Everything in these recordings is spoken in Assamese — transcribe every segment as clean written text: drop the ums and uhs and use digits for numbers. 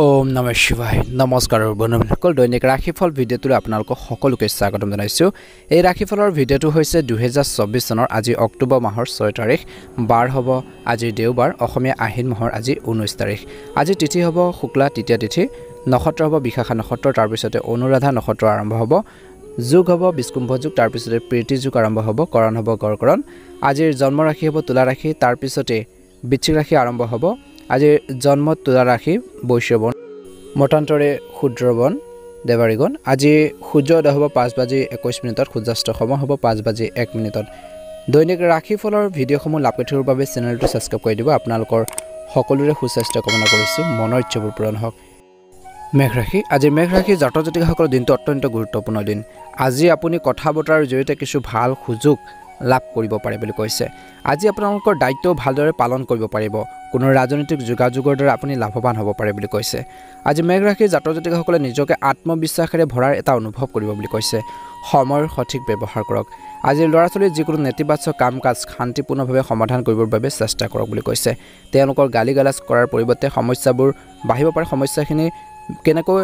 ওম নমঃ শিৱায় নমস্কাৰ বন্ধুসকল দৈনিক ৰাশিফল ভিডিঅ'টোলৈ আপোনালোকক সকলোকে স্বাগতম জনাইছো। এই ৰাশিফলৰ ভিডিঅ'টো হৈছে 2024 চনৰ আজি অক্টোবৰ মাহৰ 6 তাৰিখ বাৰ হ'ব আজি দেওবাৰ অসমীয়া আহিন মাহৰ আজি 19 তাৰিখ। আজি তিথি হ'ব শুক্লা তৃতীয়া তিথি, নক্ষত্ৰ হ'ব বিশাখা নক্ষত্ৰ, তাৰ পিছতে অনুৰাধা নক্ষত্ৰ আৰম্ভ হ'ব, যোগ হ'ব বিষ্কুম্ভ যোগ, তাৰ পিছতে প্ৰীতি যোগ আৰম্ভ হ'ব, কৰণ হ'ব গড়কৰণ। আজিৰ জন্ম ৰাশি হ'ব তুলা ৰাশি, তাৰ পিছতে বৃশ্চিক ৰাশি আৰম্ভ হ'ব। আজিৰ জন্ম তুলা ৰাশি বৈশ্যবন, মতান্তৰে ক্ষুদ্ৰবন দেৱাৰীগণ। আজি সূৰ্যোদয় হ'ব 5:21, সূৰ্যাস্ত সময় হ'ব 5:01। দৈনিক ৰাশিফলৰ ভিডিঅ'সমূহ লাভ কৰি থাকিবৰ বাবে চেনেলটো ছাবস্ক্ৰাইব কৰি দিব। আপোনালোকৰ সকলোৰে সুস্বাস্থ্য কামনা কৰিছোঁ, মনৰ ইচ্ছাবোৰ পূৰণ হওক। মেঘ ৰাশি, আজি মেঘ ৰাশি জাতক জাতিকাসকলৰ দিনটো অত্যন্ত গুৰুত্বপূৰ্ণ দিন। আজি আপুনি কথা বতৰাৰ জৰিয়তে কিছু ভাল সুযোগ লাভ কৰিব পাৰে বুলি কৈছে। আজি আপোনালোকৰ দায়িত্ব ভালদৰে পালন কৰিব পাৰিব। কোনো ৰাজনৈতিক যোগাযোগৰ দ্বাৰা আপুনি লাভৱান হ'ব পাৰে বুলি কৈছে। আজি মেঘ ৰাশিৰ জাতক জাতিকাসকলে নিজকে আত্মবিশ্বাসেৰে ভৰাৰ এটা অনুভৱ কৰিব বুলি কৈছে। সময়ৰ সঠিক ব্যৱহাৰ কৰক। আজি ল'ৰা ছোৱালীৰ যিকোনো নেতিবাচক কাম কাজ শান্তিপূৰ্ণভাৱে সমাধান কৰিবৰ বাবে চেষ্টা কৰক বুলি কৈছে। তেওঁলোকৰ গালি গালাজ কৰাৰ পৰিৱৰ্তে সমস্যাবোৰ বাঢ়িব পাৰে, সমস্যাখিনি কেনেকৈ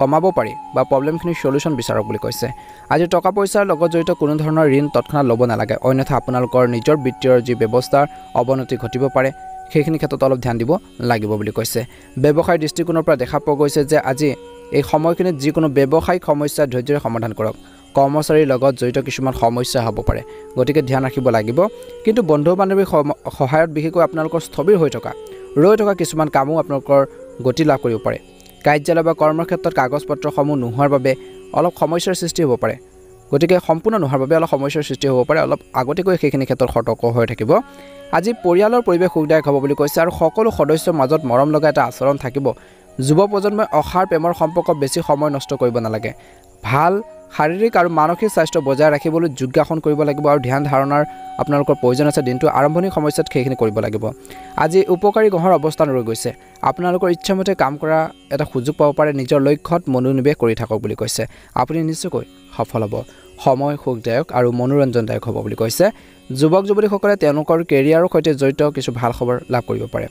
কমাব পাৰি বা প্ৰব্লেমখিনি সলিউশ্যন বিচাৰক বুলি কৈছে। আজি টকা পইচাৰ লগত জড়িত কোনো ধৰণৰ ঋণ তৎক্ষণাত ল'ব নালাগে, অন্যথা আপোনালোকৰ নিজৰ বিত্তীয় যি ব্যৱস্থাৰ অৱনতি ঘটিব পাৰে, সেইখিনি ক্ষেত্ৰত অলপ ধ্যান দিব লাগিব বুলি কৈছে। ব্যৱসায়ৰ দৃষ্টিকোণৰ পৰা দেখা পোৱা গৈছে যে আজি এই সময়খিনিত যিকোনো ব্যৱসায়িক সমস্যা ধৈৰ্য্যৰে সমাধান কৰক। কৰ্মচাৰীৰ লগত জড়িত কিছুমান সমস্যা হ'ব পাৰে, গতিকে ধ্যান ৰাখিব লাগিব। কিন্তু বন্ধু বান্ধৱীৰ সহায়ত বিশেষকৈ আপোনালোকৰ স্থবিৰ হৈ থকা ৰৈ থকা কিছুমান কামো আপোনালোকৰ গতি লাভ কৰিব পাৰে। কাৰ্যালয় বা কৰ্মৰ ক্ষেত্ৰত কাগজ পত্ৰসমূহ নোহোৱাৰ বাবে অলপ সমস্যাৰ সৃষ্টি হ'ব পাৰে, গতিকে সম্পূৰ্ণ নোহোৱাৰ বাবে অলপ সমস্যাৰ সৃষ্টি হ'ব পাৰে। অলপ আগতীয়াকৈ সেইখিনি ক্ষেত্ৰত সতৰ্ক হৈ থাকিব। আজি পৰিয়ালৰ পৰিৱেশ সুখদায়ক হ'ব বুলি কৈছে আৰু সকলো সদস্যৰ মাজত মৰম লগা এটা আচৰণ থাকিব। যুৱ প্ৰজন্মই অসাৰ প্ৰেমৰ সম্পৰ্ক বেছি সময় নষ্ট কৰিব নালাগে। ভাল শাৰীৰিক আৰু মানসিক স্বাস্থ্য বজাই ৰাখিবলৈ যোগাসন কৰিব লাগিব আৰু ধ্যান ধাৰণাৰ আপোনালোকৰ প্ৰয়োজন আছে। দিনটো আৰম্ভণিৰ সময়ছোৱাত সেইখিনি কৰিব লাগিব। আজি উপকাৰী গ্ৰহৰ অৱস্থান ৰৈ গৈছে, আপোনালোকৰ ইচ্ছামতে কাম কৰা এটা সুযোগ পাব পাৰে। নিজৰ লক্ষ্যত মনোনিৱেশ কৰি থাকক বুলি কৈছে, আপুনি নিশ্চয়কৈ সফল হ'ব। সময় সুখদায়ক আৰু মনোৰঞ্জনদায়ক হ'ব বুলি কৈছে। যুৱক যুৱতীসকলে তেওঁলোকৰ কেৰিয়াৰৰ সৈতে জড়িত কিছু ভাল খবৰ লাভ কৰিব পাৰে।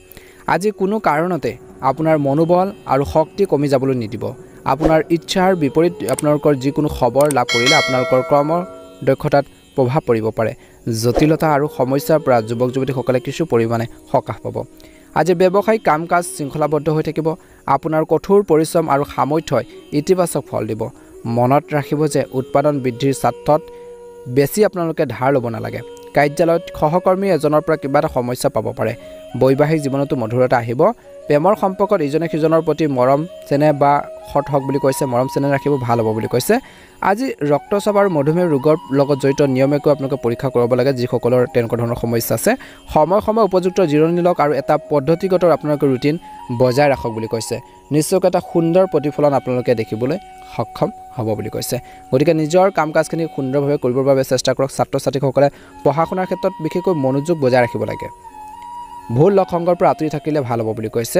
আজি কোনো কাৰণতে আপোনাৰ মনোবল আৰু শক্তি কমি যাবলৈ নিদিব। আপোনাৰ ইচ্ছাৰ বিপৰীত আপোনালোকৰ যিকোনো খবৰ লাভ কৰিলে আপোনালোকৰ কৰ্মৰ দক্ষতাত প্ৰভাৱ পৰিব পাৰে। জটিলতা আৰু সমস্যাৰ পৰা যুৱক যুৱতীসকলে কিছু পৰিমাণে সকাহ পাব। আজি ব্যৱসায়িক কাম কাজ শৃংখলাবদ্ধ হৈ থাকিব। আপোনাৰ কঠোৰ পৰিশ্ৰম আৰু সামৰ্থ্যই ইতিবাচক ফল দিব। মনত ৰাখিব যে উৎপাদন বৃদ্ধিৰ স্বাৰ্থত বেছি আপোনালোকে ধাৰ ল'ব নালাগে। কাৰ্যালয়ত সহকৰ্মী এজনৰ পৰা কিবা এটা সমস্যা পাব পাৰে। বৈবাহিক জীৱনতো মধুৰতা আহিব। প্ৰেমৰ সম্পৰ্কত ইজনে সিজনৰ প্ৰতি মৰম চেনেহ বা সৎ হওক বুলি কৈছে, মৰম চেনেহ ৰাখিব, ভাল হ'ব বুলি কৈছে। আজি ৰক্তচাপ আৰু মধুমেহ ৰোগৰ লগত জড়িত নিয়মীয়াকৈ আপোনালোকে পৰীক্ষা কৰিব লাগে, যিসকলৰ তেনেকুৱা ধৰণৰ সমস্যা আছে। সময় উপযুক্ত জিৰণি লওক আৰু এটা পদ্ধতিগত আপোনালোকে ৰুটিন বজাই ৰাখক বুলি কৈছে। নিশ্চয়কৈ এটা সুন্দৰ প্ৰতিফলন আপোনালোকে দেখিবলৈ সক্ষম হ'ব বুলি কৈছে। গতিকে নিজৰ কাম কাজখিনি সুন্দৰভাৱে কৰিবৰ বাবে চেষ্টা কৰক। ছাত্ৰ ছাত্ৰীসকলে পঢ়া শুনাৰ ক্ষেত্ৰত বিশেষকৈ মনোযোগ বজাই ৰাখিব লাগে। ভুল লগ সংগৰ পৰা আঁতৰি থাকিলে ভাল হ'ব বুলি কৈছে।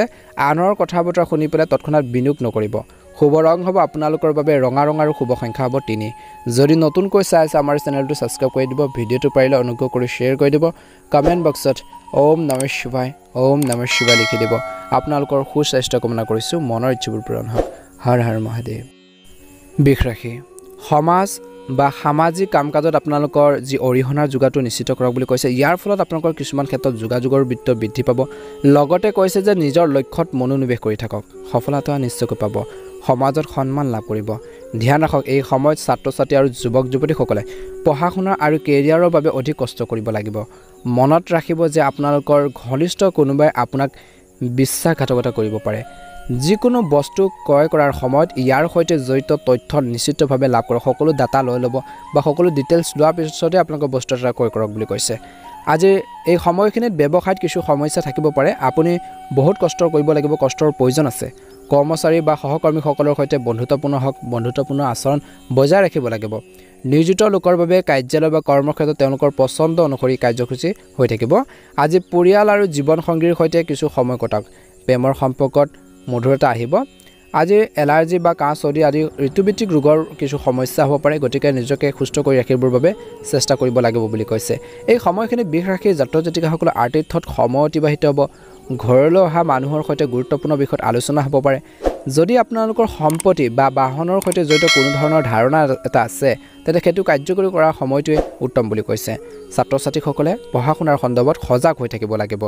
আনৰ কথা বতৰা শুনি পেলাই তৎক্ষণাত বিনিয়োগ নকৰিব। শুভ ৰং হ'ব আপোনালোকৰ বাবে ৰঙা ৰং আৰু শুভ সংখ্যা হ'ব 3। যদি নতুনকৈ চাই আছে আমাৰ চেনেলটো ছাবস্ক্ৰাইব কৰি দিব। ভিডিঅ'টো পাৰিলে অনুগ্ৰহ কৰি শ্বেয়াৰ কৰি দিব। কমেণ্ট বক্সত ওম নমঃ শিৱায় ওম নমঃ শিৱায় লিখি দিব। আপোনালোকৰ সুস্বাস্থ্য কামনা কৰিছোঁ, মনৰ ইচ্ছাবোৰ পূৰণ হওক। হৰ হৰ মহাদেৱ। বৃষ ৰাশি, সমাজ বা সামাজিক কাম কাজত আপোনালোকৰ যি অৰিহণাৰ যোগাটো নিশ্চিত কৰক বুলি কৈছে। ইয়াৰ ফলত আপোনালোকৰ কিছুমান ক্ষেত্ৰত যোগাযোগৰ বৃত্ত বৃদ্ধি পাব। লগতে কৈছে যে নিজৰ লক্ষ্যত মনোনিৱেশ কৰি থাকক, সফলতা নিশ্চয়কৈ পাব। সমাজত সন্মান লাভ কৰিব। ধ্যান ৰাখক, এই সময়ত ছাত্ৰ ছাত্ৰী আৰু যুৱক যুৱতীসকলে পঢ়া শুনা আৰু কেৰিয়াৰৰ বাবে অধিক কষ্ট কৰিব লাগিব। মনত ৰাখিব যে আপোনালোকৰ ঘনিষ্ঠ কোনোবাই আপোনাক বিশ্বাসঘাতকতা কৰিব পাৰে। যিকোনো বস্তু ক্ৰয় কৰাৰ সময়ত ইয়াৰ সৈতে জড়িত তথ্য নিশ্চিতভাৱে লাভ কৰক। সকলো ডাটা লৈ ল'ব বা সকলো ডিটেইলছ লোৱাৰ পিছতে আপোনালোকৰ বস্তু এটা ক্ৰয় কৰক বুলি কৈছে। আজি এই সময়খিনিত ব্যৱসায়ত কিছু সমস্যা থাকিব পাৰে। আপুনি বহুত কষ্ট কৰিব লাগিব, কষ্টৰ প্ৰয়োজন আছে। কৰ্মচাৰী বা সহকৰ্মীসকলৰ সৈতে বন্ধুত্বপূৰ্ণ আচৰণ বজাই ৰাখিব লাগিব। নিয়োজিত লোকৰ বাবে কাৰ্যালয় বা কৰ্মক্ষেত্ৰত তেওঁলোকৰ পচন্দ অনুসৰি কাৰ্যসূচী হৈ থাকিব। আজি পৰিয়াল আৰু জীৱনসংগীৰ সৈতে কিছু সময় কটাওক। প্ৰেমৰ সম্পৰ্কত মধুৰতা আহিব। আজি এলাৰ্জি বা কাহ চৰ্দি আদি ঋতুভিত্তিক ৰোগৰ কিছু সমস্যা হ'ব পাৰে, গতিকে নিজকে সুস্থ কৰি ৰাখিবৰ বাবে চেষ্টা কৰিব লাগিব বুলি কৈছে। এই সময়খিনি বৃষ ৰাশিৰ জাতক জাতিকাসকলৰ আতিথ্যত সময় অতিবাহিত হ'ব। ঘৰলৈ অহা মানুহৰ সৈতে গুৰুত্বপূৰ্ণ বিষয়ত আলোচনা হ'ব পাৰে। যদি আপোনালোকৰ সম্পত্তি বা বাহনৰ সৈতে জড়িত কোনো ধৰণৰ ধাৰণা এটা আছে তেন্তে সেইটো কাৰ্যকৰী কৰাৰ সময়টোৱে উত্তম বুলি কৈছে ছাত্ৰ ছাত্ৰীসকলে পঢ়া শুনাৰ সন্দৰ্ভত সজাগ হৈ থাকিব লাগিব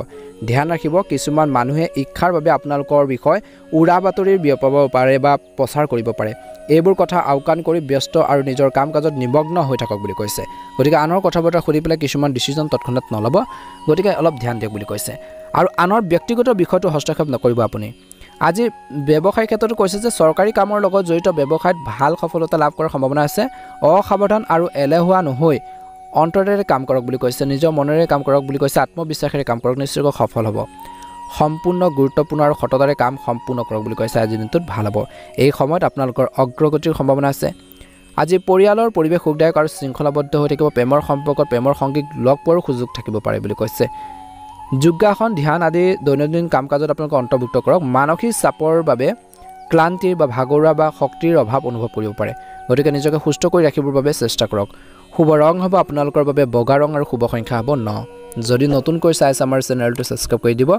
ধ্যান ৰাখিব কিছুমান মানুহে ইচ্ছাৰ বাবে আপোনালোকৰ বিষয় উৰা বাতৰিৰ বিয়পাব পাৰে বা প্ৰচাৰ কৰিব পাৰে এইবোৰ কথা আওকাণ কৰি ব্যস্ত আৰু নিজৰ কাম কাজত নিমগ্ন হৈ থাকক বুলি কৈছে গতিকে আনৰ কথা বতৰা শুনি পেলাই কিছুমান ডিচিজন তৎক্ষণাত নল'ব গতিকে অলপ ধ্যান দিয়ক বুলি কৈছে আৰু আনৰ ব্যক্তিগত বিষয়টো হস্তক্ষেপ নকৰিব আপুনি আজি ব্যৱসায়িক ক্ষেত্ৰতো কৈছে যে চৰকাৰী কামৰ লগত জড়িত ব্যৱসায়ত ভাল সফলতা লাভ কৰাৰ সম্ভাৱনা আছে অসাৱধান আৰু এলেহুৱা নহৈ অন্তৰেৰে কাম কৰক বুলি কৈছে নিজৰ মনেৰে কাম কৰক বুলি কৈছে আত্মবিশ্বাসেৰে কাম কৰক নিশ্চয়কৈ সফল হ'ব সম্পূৰ্ণ গুৰুত্বপূৰ্ণ আৰু সততাৰে কাম সম্পূৰ্ণ কৰক বুলি কৈছে আজি দিনটোত ভাল হ'ব এই সময়ত আপোনালোকৰ অগ্ৰগতিৰ সম্ভাৱনা আছে আজি পৰিয়ালৰ পৰিৱেশ সুখদায়ক আৰু শৃংখলাবদ্ধ হৈ থাকিব প্ৰেমৰ সম্পৰ্কত প্ৰেমৰ সংগীক লগ পোৱাৰ সুযোগ থাকিব পাৰে বুলি কৈছে যোগাসন ধ্যান আদি দৈনন্দিন কাম কাজত আপোনালোকে অন্তৰ্ভুক্ত কৰক মানসিক চাপৰ বাবে ক্লান্তিৰ বা ভাগৰুৱা বা শক্তিৰ অভাৱ অনুভৱ কৰিব পাৰে গতিকে নিজকে সুস্থ কৰি ৰাখিবৰ বাবে চেষ্টা কৰক শুভ ৰং হ'ব আপোনালোকৰ বাবে বগা ৰং আৰু শুভ সংখ্যা হ'ব 9 যদি নতুনকৈ চাইছে আমাৰ চেনেলটো সাবস্ক্ৰাইব কৰি দিব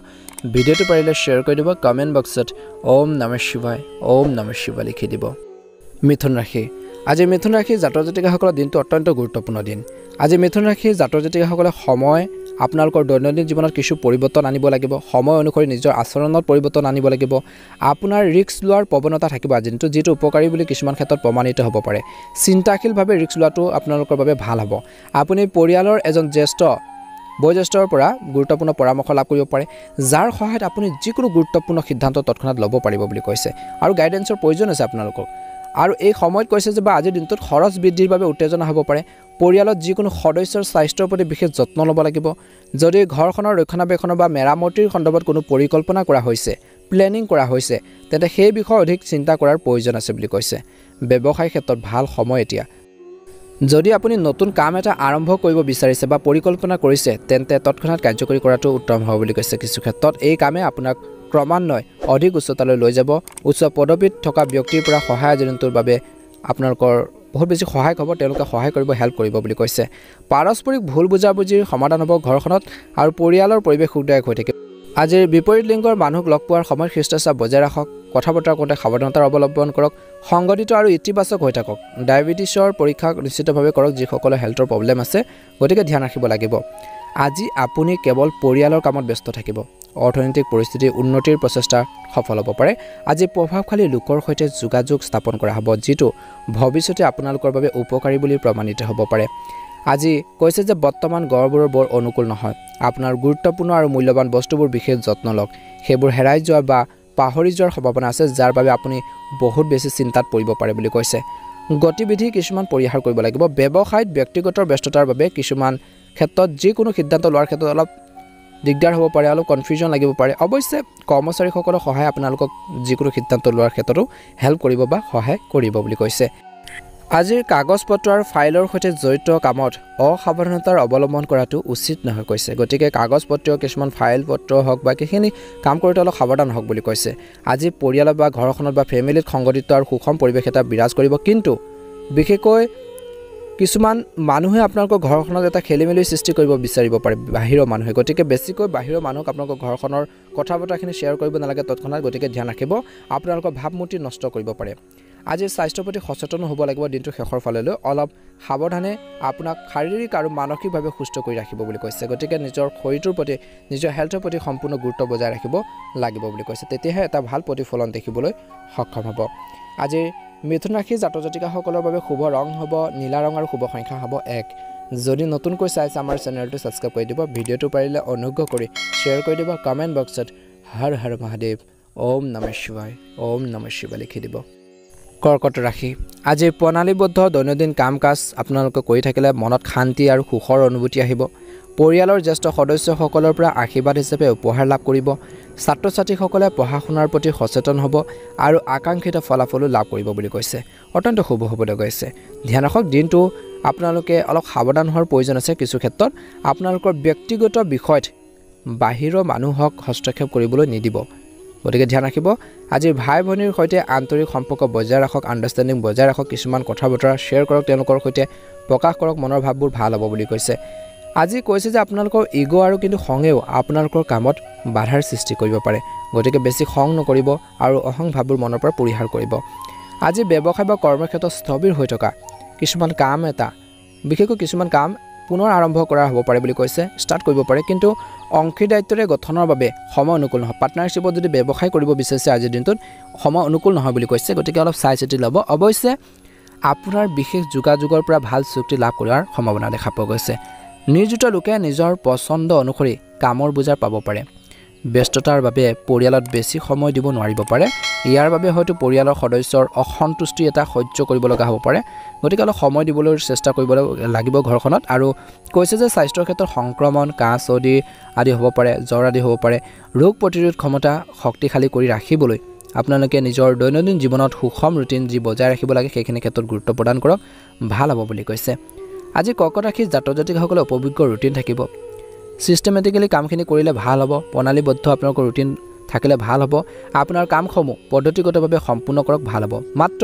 ভিডিঅ'টো পাৰিলে শ্বেয়াৰ কৰি দিব কমেন্ট বক্সত ওম নমঃ শিৱায় লিখি দিব মিথুন ৰাশি আজি মিথুন ৰাশি জাতক জাতিকাসকলৰ দিনটো অত্যন্ত গুৰুত্বপূৰ্ণ দিন আজি মিথুন ৰাশি জাতক জাতিকাসকলে সময় আপোনালোকৰ দৈনন্দিন জীৱনত কিছু পৰিৱৰ্তন আনিব লাগিব সময় অনুসৰি নিজৰ আচৰণত পৰিৱৰ্তন আনিব লাগিব আপোনাৰ ৰিস্ক লোৱাৰ প্ৰৱণতা থাকিব আজি দিনটো যেটো উপকাৰী বুলি কিছুমান ক্ষেত্ৰত প্ৰমাণিত হ'ব পাৰে চিন্তাশীলভাৱে ৰিস্ক লোৱাটো আপোনালোকৰ বাবে ভাল হ'ব আপুনি পৰিয়ালৰ এজন জ্যেষ্ঠ বয়োজ্যেষ্ঠৰ পৰা গুৰুত্বপূৰ্ণ পৰামৰ্শ লাভ কৰিব পাৰে যাৰ সহায়ত আপুনি যিকোনো গুৰুত্বপূৰ্ণ সিদ্ধান্ত তৎক্ষণাত ল'ব পাৰিব বুলি কৈছে আৰু গাইডেন্সৰ প্ৰয়োজন আছে আপোনালোকক আৰু এই সময়ত কৈছে যে বা আজিৰ দিনটোত খৰচ বৃদ্ধিৰ বাবে উত্তেজনা হ'ব পাৰে পৰিয়ালত যিকোনো সদস্যৰ স্বাস্থ্যৰ প্ৰতি বিশেষ যত্ন ল'ব লাগিব যদি ঘৰখনৰ ৰক্ষণাবেক্ষণ বা মেৰামতিৰ সন্দৰ্ভত কোনো পৰিকল্পনা কৰা হৈছে প্লেনিং কৰা হৈছে তেন্তে সেই বিষয়ে অধিক চিন্তা কৰাৰ প্ৰয়োজন আছে বুলি কৈছে ব্যৱসায় ক্ষেত্ৰত ভাল সময় এতিয়া যদি আপুনি নতুন কাম এটা আৰম্ভ কৰিব বিচাৰিছে বা পৰিকল্পনা কৰিছে তেন্তে তৎক্ষণাত কাৰ্যকৰী কৰাটো উত্তম হ'ব বুলি কৈছে কিছু ক্ষেত্ৰত এই কামে আপোনাক ক্ৰমান্বয়ে অধিক উচ্চতালৈ লৈ যাব উচ্চ পদবীত থকা ব্যক্তিৰ পৰা সহায় জনিতৰ বাবে আপোনালোকৰ বহুত বেছি সহায় হ'ব তেওঁলোকে সহায় কৰিব হেল্প কৰিব বুলি কৈছে পাৰস্পৰিক ভুল বুজাবুজিৰ সমাধান হ'ব ঘৰখনত আৰু পৰিয়ালৰ পৰিৱেশ সুখদায়ক হৈ থাকিব আজিৰ বিপৰীত লিংগৰ মানুহক লগ পোৱাৰ সময়ত শিষ্টাচাৰ বজাই ৰাখক কথা বতৰা কৰোঁতে সাৱধানতাৰ অৱলম্বন কৰক সংগঠিত আৰু ইতিবাচক হৈ থাকক ডায়েবেটিছৰ পৰীক্ষা নিশ্চিতভাৱে কৰক যিসকলৰ হেল্থৰ প্ৰব্লেম আছে গতিকে ধ্যান ৰাখিব লাগিব আজি আপুনি কেৱল পৰিয়ালৰ কামত ব্যস্ত থাকিব অৰ্থনৈতিক পৰিস্থিতিৰ উন্নতিৰ প্ৰচেষ্টা সফল হ'ব পাৰে আজি প্ৰভাৱশালী লোকৰ সৈতে যোগাযোগ স্থাপন কৰা হ'ব যেটো ভৱিষ্যতে আপোনালোকৰ বাবে উপকাৰী বুলি প্ৰমাণিত হ'ব পাৰে আজি কৈছে যে বৰ্তমান গড়বোৰৰ বৰ অনুকূল নহয় আপোনাৰ গুৰুত্বপূৰ্ণ আৰু মূল্যৱান বস্তুবোৰ বিশেষ যত্ন লওক সেইবোৰ হেৰাই যোৱা বা পাহৰি যোৱাৰ সম্ভাৱনা আছে যাৰ বাবে আপুনি বহুত বেছি চিন্তাত পৰিব পাৰে বুলি কৈছে গতিবিধি কিছুমান পৰিহাৰ কৰিব লাগিব ব্যৱসায়ত ব্যক্তিগত ব্যস্ততাৰ বাবে কিছুমান ক্ষেত্ৰত যিকোনো সিদ্ধান্ত লোৱাৰ ক্ষেত্ৰত অলপ দিগদাৰ হ'ব পাৰে অলপ কনফিউজন লাগিব পাৰে অৱশ্যে কৰ্মচাৰীসকলৰ সহায় আপোনালোকক যিকোনো সিদ্ধান্ত লোৱাৰ ক্ষেত্ৰতো হেল্প কৰিব বা সহায় কৰিব বুলি কৈছে আজিৰ কাগজ পত্ৰ আৰু ফাইলৰ সৈতে জড়িত কামত অসাৱধানতাৰ অৱলম্বন কৰাটো উচিত নহয় কৈছে গতিকে কাগজ পত্ৰ কিছুমান ফাইল পত্ৰ হওক বা কিখিনি কাম কৰোঁতে অলপ সাৱধান হওক বুলি কৈছে আজি পৰিয়ালত বা ঘৰখনত বা ফেমিলিত সংগঠিত আৰু সুষম পৰিৱেশ এটা বিৰাজ কৰিব কিন্তু বিশেষকৈ কিছুমান মানুহে আপোনালোকৰ ঘৰখনত এটা খেলিমেলি সৃষ্টি কৰিব বিচাৰিব পাৰে বাহিৰৰ মানুহে গতিকে বেছিকৈ বাহিৰৰ মানুহক আপোনালোকৰ ঘৰখনৰ কথা বতৰাখিনি শ্বেয়াৰ কৰিব নালাগে তৎক্ষণাত গতিকে ধ্যান ৰাখিব আপোনালোকৰ ভাৱমূৰ্তি নষ্ট কৰিব পাৰে আজি স্বাস্থ্যৰ প্ৰতি সচেতন হ'ব লাগিব দিনটো শেষৰ ফাললৈ অলপ সাৱধানে আপোনাক শাৰীৰিক আৰু মানসিকভাৱে সুস্থ কৰি ৰাখিব বুলি কৈছে গতিকে নিজৰ শৰীৰটোৰ প্ৰতি নিজৰ হেল্থৰ প্ৰতি সম্পূৰ্ণ গুৰুত্ব বজাই ৰাখিব লাগিব বুলি কৈছে তেতিয়াহে এটা ভাল প্ৰতিফলন দেখিবলৈ সক্ষম হ'ব আজি মিথুন ৰাশি জাতক জাতিকাসকলৰ বাবে শুভ ৰং হ'ব নীলা ৰং আৰু শুভ সংখ্যা হ'ব 1 যদি নতুনকৈ চাইছে আমাৰ চেনেলটো সাবস্ক্ৰাইব কৰি দিব ভিডিঅ'টো পাৰিলে অনুগ্ৰহ কৰি শ্বেয়াৰ কৰি দিব কমেন্ট বক্সত হৰ হৰ মহাদেৱ ওম নমঃ শিৱায় লিখি দিব কৰ্কট ৰাশি আজি প্ৰণালীবদ্ধ দৈনন্দিন কাম কাজ আপোনালোকে কৰি থাকিলে মনত শান্তি আৰু সুখৰ অনুভূতি আহিব পৰিয়ালৰ জ্যেষ্ঠ সদস্যসকলৰ পৰা আশীৰ্বাদ হিচাপে উপহাৰ লাভ কৰিব ছাত্ৰ ছাত্ৰীসকলে পঢ়া শুনাৰ প্ৰতি সচেতন হ'ব আৰু আকাংক্ষিত ফলাফলো লাভ কৰিব বুলি কৈছে অত্যন্ত শুভ হ'বলৈ গৈছে ধ্যান ৰাখক দিনটো আপোনালোকে অলপ সাৱধান হোৱাৰ প্ৰয়োজন আছে কিছু ক্ষেত্ৰত আপোনালোকৰ ব্যক্তিগত বিষয়ত বাহিৰৰ মানুহক হস্তক্ষেপ কৰিবলৈ নিদিব গতিকে ধ্যান ৰাখিব আজি ভাই ভনীৰ সৈতে আন্তৰিক সম্পৰ্ক বজাই ৰাখক আণ্ডাৰষ্টেণ্ডিং বজাই ৰাখক কিছুমান কথা বতৰা শ্বেয়াৰ কৰক তেওঁলোকৰ সৈতে প্ৰকাশ কৰক মনৰ ভাৱবোৰ ভাল হ'ব বুলি কৈছে আজি কৈছে যে আপোনালোকৰ ইগো আৰু কিন্তু খঙেও আপোনালোকৰ কামত বাধাৰ সৃষ্টি কৰিব পাৰে গতিকে বেছি খং নকৰিব আৰু অহং ভাৱবোৰ মনৰ পৰা পৰিহাৰ কৰিব। আজি ব্যৱসায় বা কৰ্মক্ষেত্ৰত স্থবিৰ হৈ থকা কিছুমান কাম বিশেষকৈ কিছুমান কাম পুনৰ আৰম্ভ কৰা হ'ব পাৰে বুলি কৈছে, ষ্টাৰ্ট কৰিব পাৰে, কিন্তু অংশীদাৰিত্বৰে গঠনৰ বাবে সময় অনুকূল নহয়। পাৰ্টনাৰশ্বিপত যদি ব্যৱসায় কৰিব বিচাৰিছে আজিৰ দিনটোত সময় অনুকূল নহয় বুলি কৈছে, গতিকে অলপ চাই চিতি ল'ব। অৱশ্যে আপোনাৰ বিশেষ যোগাযোগৰ পৰা ভাল চুক্তি লাভ কৰাৰ সম্ভাৱনা দেখা পোৱা গৈছে। নিয়োজিত লোকে নিজৰ পচন্দ অনুসৰি কামৰ বোজা পাব পাৰে। ব্যস্ততাৰ বাবে পৰিয়ালত বেছি সময় দিব নোৱাৰিব পাৰে। ইয়াৰ বাবে হয়তো পৰিয়ালৰ সদস্যৰ অসন্তুষ্টি এটা সহ্য কৰিব লগা হ'ব পাৰে। গতিকে অলপ সময় দিবলৈ চেষ্টা কৰিব লাগিব ঘৰখনত। আৰু কৈছে যে স্বাস্থ্যৰ ক্ষেত্ৰত সংক্ৰমণ, কাহ, চৰ্দি আদি হ'ব পাৰে, জ্বৰ আদি হ'ব পাৰে। ৰোগ প্ৰতিৰোধ ক্ষমতা শক্তিশালী কৰি ৰাখিবলৈ আপোনালোকে নিজৰ দৈনন্দিন জীৱনত সুষম ৰুটিন যি বজাই ৰাখিব লাগে সেইখিনি ক্ষেত্ৰত গুৰুত্ব প্ৰদান কৰক, ভাল হ'ব বুলি কৈছে। আজি কৰ্কট ৰাশিৰ জাতক জাতিকাসকলে উপযোগ্য ৰুটিন থাকিব। ছিষ্টেমেটিকেলি কামখিনি কৰিলে ভাল হ'ব। প্ৰণালীবদ্ধ আপোনালোকৰ ৰুটিন থাকিলে ভাল হ'ব। আপোনাৰ কামসমূহ পদ্ধতিগতভাৱে সম্পূৰ্ণ কৰক, ভাল হ'ব। মাত্ৰ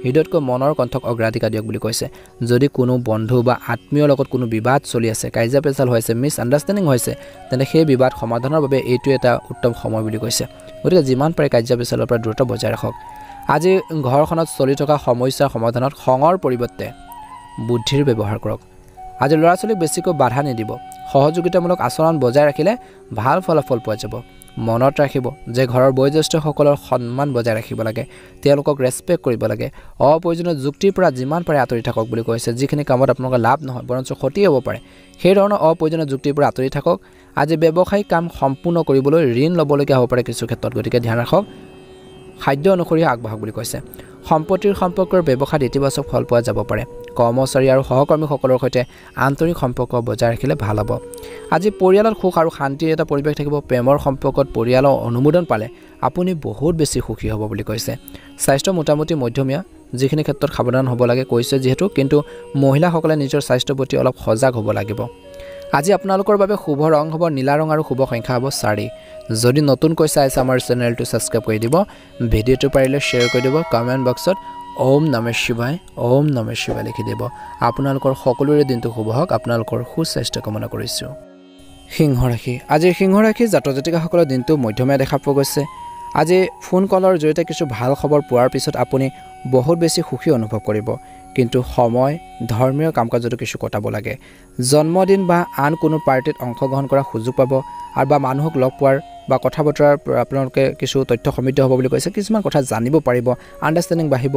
হৃদয়তকৈ মনৰ কণ্ঠক অগ্ৰাধিকাৰ দিয়ক বুলি কৈছে। যদি কোনো বন্ধু বা আত্মীয়ৰ লগত কোনো বিবাদ চলি আছে, কাজিয়া পেচাল হৈছে, মিছ আণ্ডাৰষ্টেণ্ডিং হৈছে, তেন্তে সেই বিবাদ সমাধানৰ বাবে এইটো এটা উত্তম সময় বুলি কৈছে। গতিকে যিমান পাৰে কাজিয়া পেচালৰ পৰা দূৰত্ব বজাই ৰাখক। আজি ঘৰখনত চলি থকা সমস্যাৰ সমাধানত খঙৰ পৰিৱৰ্তে বুদ্ধিৰ ব্যৱহাৰ কৰক। আজি ল'ৰা ছোৱালীক বেছিকৈ বাধা নিদিব। সহযোগিতামূলক আচৰণ বজাই ৰাখিলে ভাল ফলাফল পোৱা যাব। মনত ৰাখিব যে ঘৰৰ বয়োজ্যেষ্ঠসকলৰ সন্মান বজাই ৰাখিব লাগে, তেওঁলোকক ৰেচপেক্ট কৰিব লাগে। অপ্ৰয়োজনীয় যুক্তিৰ পৰা যিমান পাৰে আঁতৰি থাকক বুলি কৈছে। যিখিনি কামত আপোনালোকৰ লাভ নহয় বৰঞ্চ ক্ষতি হ'ব পাৰে, সেই ধৰণৰ অপ্ৰয়োজনীয় যুক্তিৰ পৰা আঁতৰি থাকক। আজি ব্যৱসায়িক কাম সম্পূৰ্ণ কৰিবলৈ ঋণ ল'বলগীয়া হ'ব পাৰে কিছু ক্ষেত্ৰত, গতিকে ধ্যান ৰাখক। খাদ্য অনুসৰি আগবাঢ়ক বুলি কৈছে। সম্পত্তিৰ সম্পৰ্কৰ ব্যৱসায়ত ইতিবাচক ফল পোৱা যাব পাৰে। কৰ্মচাৰী আৰু সহকৰ্মীসকলৰ সৈতে আন্তৰিক সম্পৰ্ক বজাই ৰাখিলে ভাল হ'ব। আজি পৰিয়ালত সুখ আৰু শান্তিৰ এটা পৰিৱেশ থাকিব। প্ৰেমৰ সম্পৰ্কত পৰিয়ালৰ অনুমোদন পালে আপুনি বহুত বেছি সুখী হ'ব বুলি কৈছে। স্বাস্থ্য মোটামুটি মধ্যমীয়া, যিখিনি ক্ষেত্ৰত সাৱধান হ'ব লাগে কৈছে যিহেতু, কিন্তু মহিলাসকলে নিজৰ স্বাস্থ্যৰ প্ৰতি অলপ সজাগ হ'ব লাগিব। আজি আপোনালোকৰ বাবে শুভ ৰং হ'ব নীলা ৰং আৰু শুভ সংখ্যা হ'ব 4। যদি নতুনকৈ চাইছে আমাৰ চেনেলটো ছাবস্ক্ৰাইব কৰি দিব। ভিডিঅ'টো পাৰিলে শ্বেয়াৰ কৰি দিব। কমেণ্ট বক্সত ওম নমঃ শিৱায়, ওম নমঃ শিৱায় লিখি দিব। আপোনালোকৰ সকলোৰে দিনটো শুভ হওক। আপোনালোকৰ সুস্বাস্থ্য কামনা কৰিছোঁ। সিংহ ৰাশি। আজিৰ সিংহ ৰাশিৰ জাতক জাতিকাসকলৰ দিনটো মধ্যমীয়া দেখা পোৱা গৈছে। আজি ফোন কলৰ জৰিয়তে কিছু ভাল খবৰ পোৱাৰ পিছত আপুনি বহুত বেছি সুখী অনুভৱ কৰিব, কিন্তু সময় ধৰ্মীয় কাম কাজতো কিছু কটাব লাগে। জন্মদিন বা আন কোনো পাৰ্টিত অংশগ্ৰহণ কৰাৰ সুযোগ পাব আৰু বা মানুহক লগ পোৱাৰ বা কথা বতৰাৰ আপোনালোকে কিছু তথ্য সমৃদ্ধ হ'ব বুলি কৈছে। কিছুমান কথা জানিব পাৰিব, আণ্ডাৰষ্টেণ্ডিং বাঢ়িব।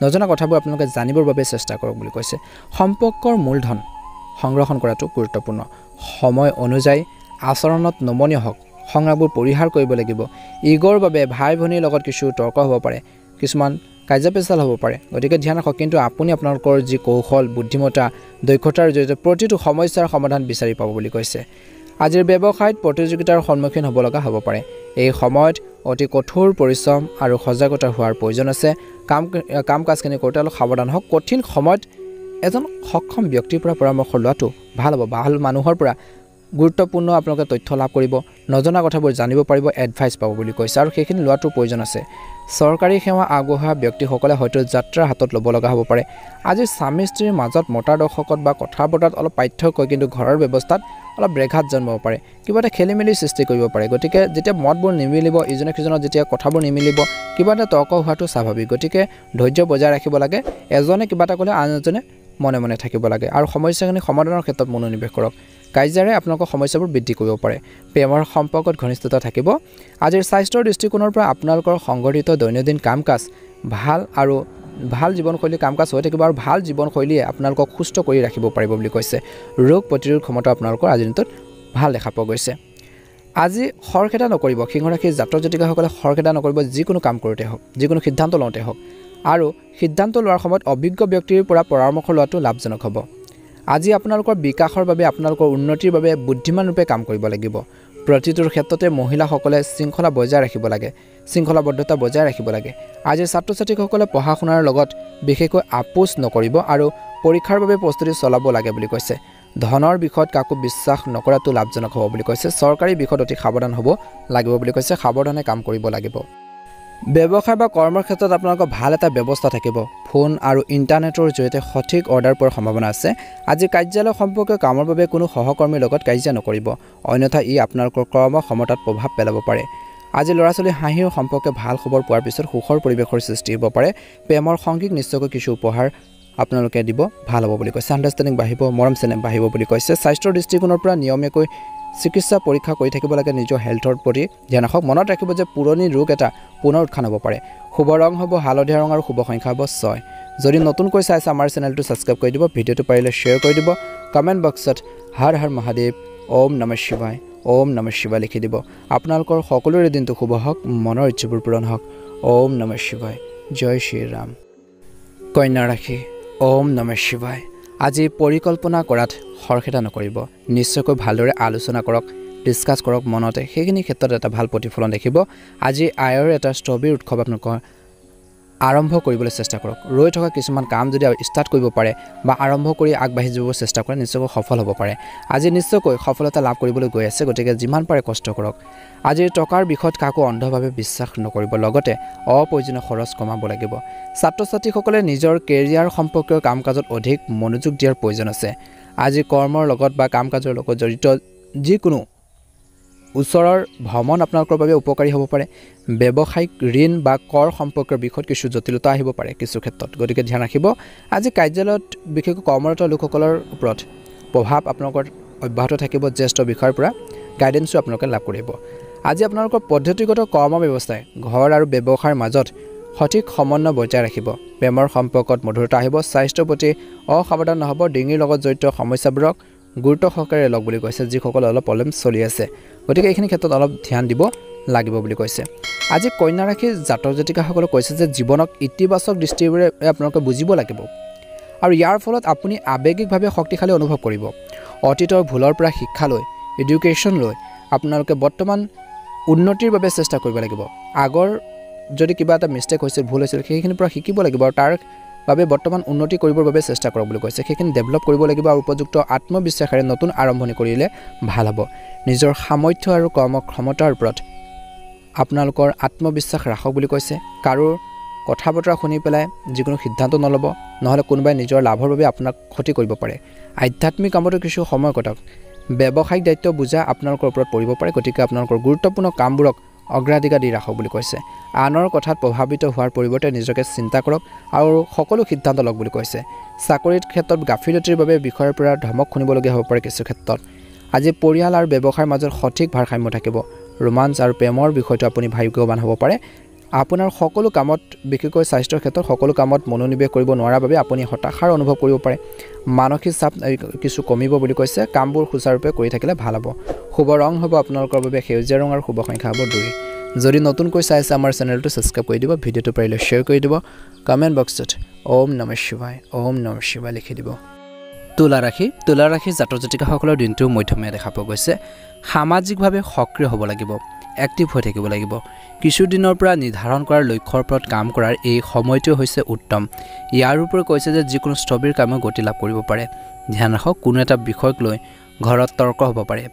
নজনা কথাবোৰ আপোনালোকে জানিবৰ বাবে চেষ্টা কৰক বুলি কৈছে। সম্পৰ্কৰ মূলধন সংৰক্ষণ কৰাটো গুৰুত্বপূৰ্ণ। সময় অনুযায়ী আচৰণত নমনীয় হওক, সংগ্ৰামবোৰ পৰিহাৰ কৰিব লাগিব। ইগৰ বাবে ভাই ভনীৰ লগত কিছু তৰ্ক হ'ব পাৰে, কিছুমান কাজিয়া পেচাল হ'ব পাৰে, গতিকে ধ্যান ৰাখক। কিন্তু আপুনি আপোনালোকৰ যি কৌশল, বুদ্ধিমত্তা, দক্ষতাৰ জৰিয়তে প্ৰতিটো সমস্যাৰ সমাধান বিচাৰি পাব বুলি কৈছে। আজিৰ ব্যৱসায়ত প্ৰতিযোগিতাৰ সন্মুখীন হ'ব লগা হ'ব পাৰে। এই সময়ত অতি কঠোৰ পৰিশ্ৰম আৰু সজাগতা হোৱাৰ প্ৰয়োজন আছে। কাম কাজখিনি কৰোঁতে অলপ সাৱধান হওক। কঠিন সময়ত এজন সক্ষম ব্যক্তিৰ পৰা পৰামৰ্শ লোৱাটো ভাল হ'ব। ভাল মানুহৰ পৰা গুৰুত্বপূৰ্ণ আপোনালোকে তথ্য লাভ কৰিব, নজনা কথাবোৰ জানিব পাৰিব, এডভাইচ পাব বুলি কৈছে আৰু সেইখিনি লোৱাটো প্ৰয়োজন আছে। চৰকাৰী সেৱা আগবঢ়োৱা ব্যক্তিসকলে হয়তো যাত্ৰা হাতত ল'ব লগা হ'ব পাৰে। আজি স্বামী স্ত্ৰীৰ মাজত মতাদৰ্শকত বা কথা বতৰাত অলপ পাৰ্থক্য, কিন্তু ঘৰৰ ব্যৱস্থাত অলপ ব্যাঘাত জন্মাব পাৰে, কিবা এটা খেলি মেলি সৃষ্টি কৰিব পাৰে। গতিকে যেতিয়া মতবোৰ নিমিলিব, ইজনে সিজনৰ যেতিয়া কথাবোৰ নিমিলিব, কিবা এটা তৰ্ক হোৱাটো স্বাভাৱিক। গতিকে ধৈৰ্য বজাই ৰাখিব লাগে। এজনে কিবা এটা ক'লে আন এজনে মনে মনে থাকিব লাগে আৰু সমস্যাখিনি সমাধানৰ ক্ষেত্ৰত মনোনিৱেশ কৰক। কাজিয়াৰে আপোনালোকৰ সমস্যাবোৰ বৃদ্ধি কৰিব পাৰে। প্ৰেমৰ সম্পৰ্কত ঘনিষ্ঠতা থাকিব। আজিৰ স্বাস্থ্যৰ দৃষ্টিকোণৰ পৰা আপোনালোকৰ সংগঠিত দৈনন্দিন কাম কাজ ভাল জীৱনশৈলী কাম কাজ হৈ থাকিব আৰু ভাল জীৱনশৈলীয়ে আপোনালোকক সুস্থ কৰি ৰাখিব পাৰিব বুলি কৈছে। ৰোগ প্ৰতিৰোধ ক্ষমতা আপোনালোকৰ আজিৰ দিনটোত ভাল দেখা পোৱা গৈছে। আজি খৰখেদা নকৰিব। সিংহ ৰাশিৰ জাতক জাতিকাসকলে খৰখেদা নকৰিব, যিকোনো কাম কৰোঁতে হওক, যিকোনো সিদ্ধান্ত লওঁতে হওক। আৰু সিদ্ধান্ত লোৱাৰ সময়ত অভিজ্ঞ ব্যক্তিৰ পৰা পৰামৰ্শ লোৱাটো লাভজনক হ'ব। আজি আপোনালোকৰ বিকাশৰ বাবে, আপোনালোকৰ উন্নতিৰ বাবে বুদ্ধিমান ৰূপে কাম কৰিব লাগিব। প্ৰতিটোৰ ক্ষেত্ৰতে মহিলাসকলে শৃংখলা বজাই ৰাখিব লাগে, শৃংখলাবদ্ধতা বজাই ৰাখিব লাগে। আজিৰ ছাত্ৰ ছাত্ৰীসকলে পঢ়া শুনাৰ লগত বিশেষকৈ আপোচ নকৰিব আৰু পৰীক্ষাৰ বাবে প্ৰস্তুতি চলাব লাগে বুলি কৈছে। ধনৰ বিষয়ত কাকো বিশ্বাস নকৰাটো লাভজনক হ'ব বুলি কৈছে। চৰকাৰী বিষয়ত অতি সাৱধান হ'ব লাগিব বুলি কৈছে। সাৱধানে কাম কৰিব লাগিব। ব্যৱসায় বা কৰ্মৰ ক্ষেত্ৰত আপোনালোকৰ ভাল এটা ব্যৱস্থা থাকিব। ফোন আৰু ইণ্টাৰনেটৰ জৰিয়তে সঠিক অৰ্ডাৰ পোৱাৰ সম্ভাৱনা আছে। আজি কাৰ্যালয় সম্পৰ্কীয় কামৰ বাবে কোনো সহকৰ্মীৰ লগত কাজিয়া নকৰিব, অন্যথা ই আপোনালোকৰ কৰ্মক্ষমতাত প্ৰভাৱ পেলাব পাৰে। আজি ল'ৰা ছোৱালী হাঁহিৰ সম্পৰ্কে ভাল খবৰ পোৱাৰ পিছত সুখৰ পৰিৱেশৰ সৃষ্টি হ'ব পাৰে প্ৰেমৰ সংগীত নিশ্চয়কৈ কিছু উপহাৰ আপোনালোকে দিব ভাল হ'ব বুলি কৈছে আণ্ডাৰষ্টেণ্ডিং বাঢ়িব মৰম চেনেহ বাঢ়িব বুলি কৈছে স্বাস্থ্যৰ দৃষ্টিকোণৰ পৰা নিয়মীয়াকৈ চিকিৎসা পৰীক্ষা কৰি থাকিব লাগে নিজৰ হেল্থৰ প্ৰতি ধ্যান ৰাখক মনত ৰাখিব যে পুৰণি ৰোগ এটা পুনৰ উত্থান হ'ব পাৰে শুভ ৰং হ'ব হালধীয়া ৰং আৰু শুভ সংখ্যা হ'ব 6 যদি নতুনকৈ চাইছে আমাৰ চেনেলটো ছাবস্ক্ৰাইব কৰি দিব ভিডিঅ'টো পাৰিলে শ্বেয়াৰ কৰি দিব কমেণ্ট বক্সত হৰ হৰ মহাদেৱ ওম নমঃ শিৱায় ওম নমঃ শিৱায় লিখি দিব আপোনালোকৰ সকলোৰে দিনটো শুভ হওক মনৰ ইচ্ছাবোৰ পূৰণ হওক ওম নমঃ শিৱায় জয় শ্ৰী ৰাম কন্যা ৰাশি ওম নমঃ শিৱায় আজি পৰিকল্পনা কৰাত খৰখেদা নকৰিব নিশ্চয়কৈ ভালদৰে আলোচনা কৰক ডিসকাস কৰক মনতে সেইখিনি ক্ষেত্ৰত এটা ভাল প্ৰতিফলন দেখিব আজি আয়ৰ এটা ষ্ট্ৰবেৰী উৎসৱ আপোনালোকৰ আৰম্ভ কৰিবলৈ চেষ্টা কৰক ৰৈ থকা কিছুমান কাম যদি ষ্টাৰ্ট কৰিব পাৰে বা আৰম্ভ কৰি আগবাঢ়ি যাব চেষ্টা কৰে নিশ্চয়কৈ সফল হ'ব পাৰে আজি নিশ্চয়কৈ সফলতা লাভ কৰিবলৈ গৈ আছে গতিকে যিমান পাৰে কষ্ট কৰক আজি টকাৰ বিষয়ত কাকো অন্ধভাৱে বিশ্বাস নকৰিব লগতে অপ্ৰয়োজনীয় খৰচ কমাব লাগিব ছাত্ৰ ছাত্ৰীসকলে নিজৰ কেৰিয়াৰ সম্পৰ্কীয় কাম-কাজত অধিক মনোযোগ দিয়াৰ প্ৰয়োজন আছে আজি কৰ্মৰ লগত বা কাম-কাজৰ লগত জড়িত যিকোনো ওচৰৰ ভ্ৰমণ আপোনালোকৰ বাবে উপকাৰী হ'ব পাৰে ব্যৱসায়িক ঋণ বা কৰ সম্পৰ্কৰ বিষয়ত কিছু জটিলতা আহিব পাৰে কিছু ক্ষেত্ৰত গতিকে ধ্যান ৰাখিব আজি কাৰ্যালয়ত বিশেষকৈ কৰ্মৰত লোকসকলৰ ওপৰত প্ৰভাৱ আপোনালোকৰ অব্যাহত থাকিব জ্যেষ্ঠ বিষয়ৰ পৰা গাইডেন্সো আপোনালোকে লাভ কৰিব আজি আপোনালোকৰ পদ্ধতিগত কৰ্ম ব্যৱস্থাই ঘৰ আৰু ব্যৱসায়ৰ মাজত সঠিক সমন্বয় বজাই ৰাখিব প্ৰেমৰ সম্পৰ্কত মধুৰতা আহিব স্বাস্থ্যৰ প্ৰতি অসাৱধান নহ'ব ডিঙিৰ লগত জড়িত সমস্যাবোৰক গুৰুত্ব সহকাৰে লগ বুলি কৈছে যিসকল অলপ প্ৰব্লেম চলি আছে গতিকে এইখিনি ক্ষেত্ৰত অলপ ধ্যান দিব লাগিব বুলি কৈছে আজি কন্যা ৰাশিৰ জাতক জাতিকাসকলক কৈছে যে জীৱনক ইতিবাচক দৃষ্টিৰে আপোনালোকে বুজিব লাগিব আৰু ইয়াৰ ফলত আপুনি আৱেগিকভাৱে শক্তিশালী অনুভৱ কৰিব অতীতৰ ভুলৰ পৰা শিক্ষা লৈ এডুকেশ্যন লৈ আপোনালোকে বৰ্তমান উন্নতিৰ বাবে চেষ্টা কৰিব লাগিব আগৰ যদি কিবা এটা মিষ্টেক হৈছিল ভুল হৈছিল সেইখিনিৰ পৰা শিকিব লাগিব আৰু তাৰ বাবে বৰ্তমান উন্নতি কৰিবৰ বাবে চেষ্টা কৰক বুলি কৈছে সেইখিনি ডেভেলপ কৰিব লাগিব আৰু উপযুক্ত আত্মবিশ্বাসেৰে নতুন আৰম্ভণি কৰিলে ভাল হ'ব নিজৰ সামৰ্থ্য আৰু কৰ্মক্ষমতাৰ ওপৰত আপোনালোকৰ আত্মবিশ্বাস ৰাখক বুলি কৈছে কাৰো কথা বতৰা শুনি পেলাই যিকোনো সিদ্ধান্ত নল'ব নহলে কোনোবাই নিজৰ লাভৰ বাবে আপোনাক ক্ষতি কৰিব পাৰে আধ্যাত্মিক কামতো কিছু সময় কটাওক ব্যৱসায়িক দায়িত্ব বুজা আপোনালোকৰ ওপৰত পৰিব পাৰে গতিকে আপোনালোকৰ গুৰুত্বপূৰ্ণ কামবোৰক অগ্ৰাধিকাৰ দি ৰাখক বুলি কৈছে আনৰ কথাত প্ৰভাৱিত হোৱাৰ পৰিৱৰ্তে নিজকে চিন্তা কৰক আৰু সকলো সিদ্ধান্ত লওক বুলি কৈছে চাকৰিৰ ক্ষেত্ৰত গাফিলতিৰ বাবে বিষয়ৰ পৰা ধমক শুনিবলগীয়া হ'ব পাৰে কিছু ক্ষেত্ৰত আজি পৰিয়াল আৰু ব্যৱসায়ৰ মাজত সঠিক ভাৰসাম্য থাকিব ৰোমাঞ্চ আৰু প্ৰেমৰ বিষয়টো আপুনি ভাগ্যৱান হ'ব পাৰে আপোনাৰ সকলো কামত বিশেষকৈ স্বাস্থ্যৰ ক্ষেত্ৰত সকলো কামত মনোনিৱেশ কৰিব নোৱাৰাৰ বাবে আপুনি হতাশাৰ অনুভৱ কৰিব পাৰে মানসিক চাপ কিছু কমিব বুলি কৈছে কামবোৰ সুচাৰুৰূপে কৰি থাকিলে ভাল হ'ব শুভ ৰং হ'ব আপোনালোকৰ বাবে সেউজীয়া ৰং আৰু শুভ সংখ্যা হ'ব 2 যদি নতুনকৈ চাইছে আমাৰ চেনেলটো ছাবস্ক্ৰাইব কৰি দিব ভিডিঅ'টো পাৰিলে শ্বেয়াৰ কৰি দিব কমেণ্ট বক্সত ওম নমঃ শিৱায় লিখি দিব তুলা ৰাশি জাতক জাতিকাসকলৰ দিনটো মধ্যমীয়া দেখা পোৱা গৈছে সামাজিকভাৱে সক্ৰিয় হ'ব লাগিব এক্টিভ হৈ থাকিব লাগিব কিছু দিনৰ পৰা নিৰ্ধাৰণ কৰাৰ লক্ষ্যৰ ওপৰত কাম কৰাৰ এই সময়টো হৈছে উত্তম ইয়াৰ ওপৰত কৈছে যে যিকোনো স্থবিৰ কামে গতি লাভ কৰিব পাৰে ধ্যান ৰাখক কোনো এটা বিষয়ক লৈ ঘৰত তৰ্ক হ'ব পাৰে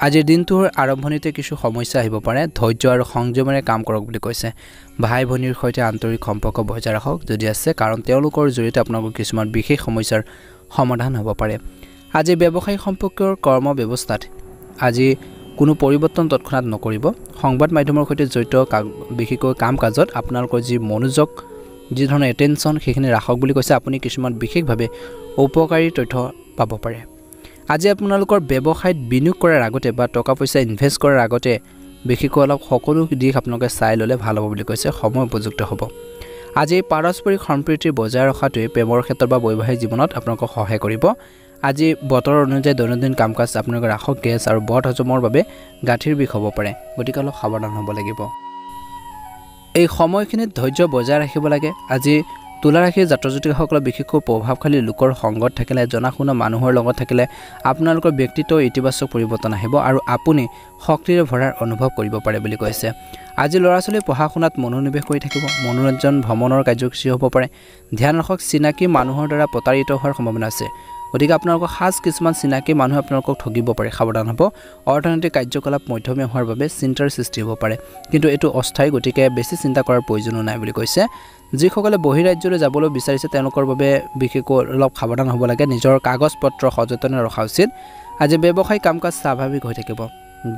আজিৰ দিনটোৰ আৰম্ভণিতে কিছু সমস্যা আহিব পাৰে ধৈৰ্য আৰু সংযমেৰে কাম কৰক বুলি কৈছে ভাই ভনীৰ সৈতে আন্তৰিক সম্পৰ্ক বজাই ৰাখক যদি আছে কাৰণ তেওঁলোকৰ জৰিয়তে আপোনালোকৰ কিছুমান বিশেষ সমস্যাৰ সমাধান হ'ব পাৰে আজি ব্যৱসায়িক সম্পৰ্কৰ কৰ্ম ব্যৱস্থাত আজি কোনো পৰিৱৰ্তন তৎক্ষণাত নকৰিব সংবাদ মাধ্যমৰ সৈতে জড়িত বিশেষকৈ কাম কাজত আপোনালোকৰ যি মনোযোগ যি ধৰণৰ এটেনশ্যন সেইখিনি ৰাখক বুলি কৈছে আপুনি কিছুমান বিশেষভাৱে উপকাৰী তথ্য পাব পাৰে আজি আপোনালোকৰ ব্যৱসায়ত বিনিয়োগ কৰাৰ আগতে বা টকা পইচা ইনভেষ্ট কৰাৰ আগতে বিশেষকৈ অলপ সকলো দিশ আপোনালোকে চাই ল'লে ভাল হ'ব বুলি কৈছে সময় উপযুক্ত হ'ব আজি পাৰস্পৰিক সম্প্ৰীতি বজাই ৰখাটোৱে প্ৰেমৰ ক্ষেত্ৰত বা বৈবাহিক জীৱনত আপোনালোকক সহায় কৰিব আজি বতৰ অনুযায়ী দৈনন্দিন কাম-কাজ আপোনালোকে ৰাখক গেছ আৰু বদ হজমৰ বাবে গাঁঠিৰ বিষ হ'ব পাৰে গতিকে অলপ সাৱধান হ'ব লাগিব এই সময়খিনিত ধৈৰ্য বজাই ৰাখিব লাগে আজি তুলা ৰাশিৰ জাতক জাতিকাসকলৰ বিশেষকৈ প্ৰভাৱশালী লোকৰ সংগত থাকিলে জনাশুনা মানুহৰ লগত থাকিলে আপোনালোকৰ ব্যক্তিত্ব ইতিবাচক পৰিৱৰ্তন আহিব আৰু আপুনি শক্তিৰে ভৰাৰ অনুভৱ কৰিব পাৰে বুলি কৈছে আজি ল'ৰা ছোৱালী পঢ়া শুনাত মনোনিৱেশ কৰি থাকিব মনোৰঞ্জন ভ্ৰমণৰ কাৰ্যসূচী হ'ব পাৰে ধ্যান ৰাখক চিনাকি মানুহৰ দ্বাৰা প্ৰতাৰিত হোৱাৰ সম্ভাৱনা আছে গতিকে আপোনালোকৰ খাস কিছুমান চিনাকি মানুহ আপোনালোকক ঠগিব পাৰে সাৱধান হ'ব অৰ্থনৈতিক কাৰ্যকলাপ মধ্যমীয়া হোৱাৰ বাবে চিন্তাৰ সৃষ্টি হ'ব পাৰে কিন্তু এইটো অস্থায়ী গতিকে বেছি চিন্তা কৰাৰ প্ৰয়োজনো নাই বুলি কৈছে যিসকলে বহিৰাজ্যলৈ যাবলৈ বিচাৰিছে তেওঁলোকৰ বাবে বিশেষকৈ অলপ সাৱধান হ'ব লাগে নিজৰ কাগজ পত্ৰ সযতনে ৰখা উচিত আজি ব্যৱসায়িক কাম-কাজ স্বাভাৱিক হৈ থাকিব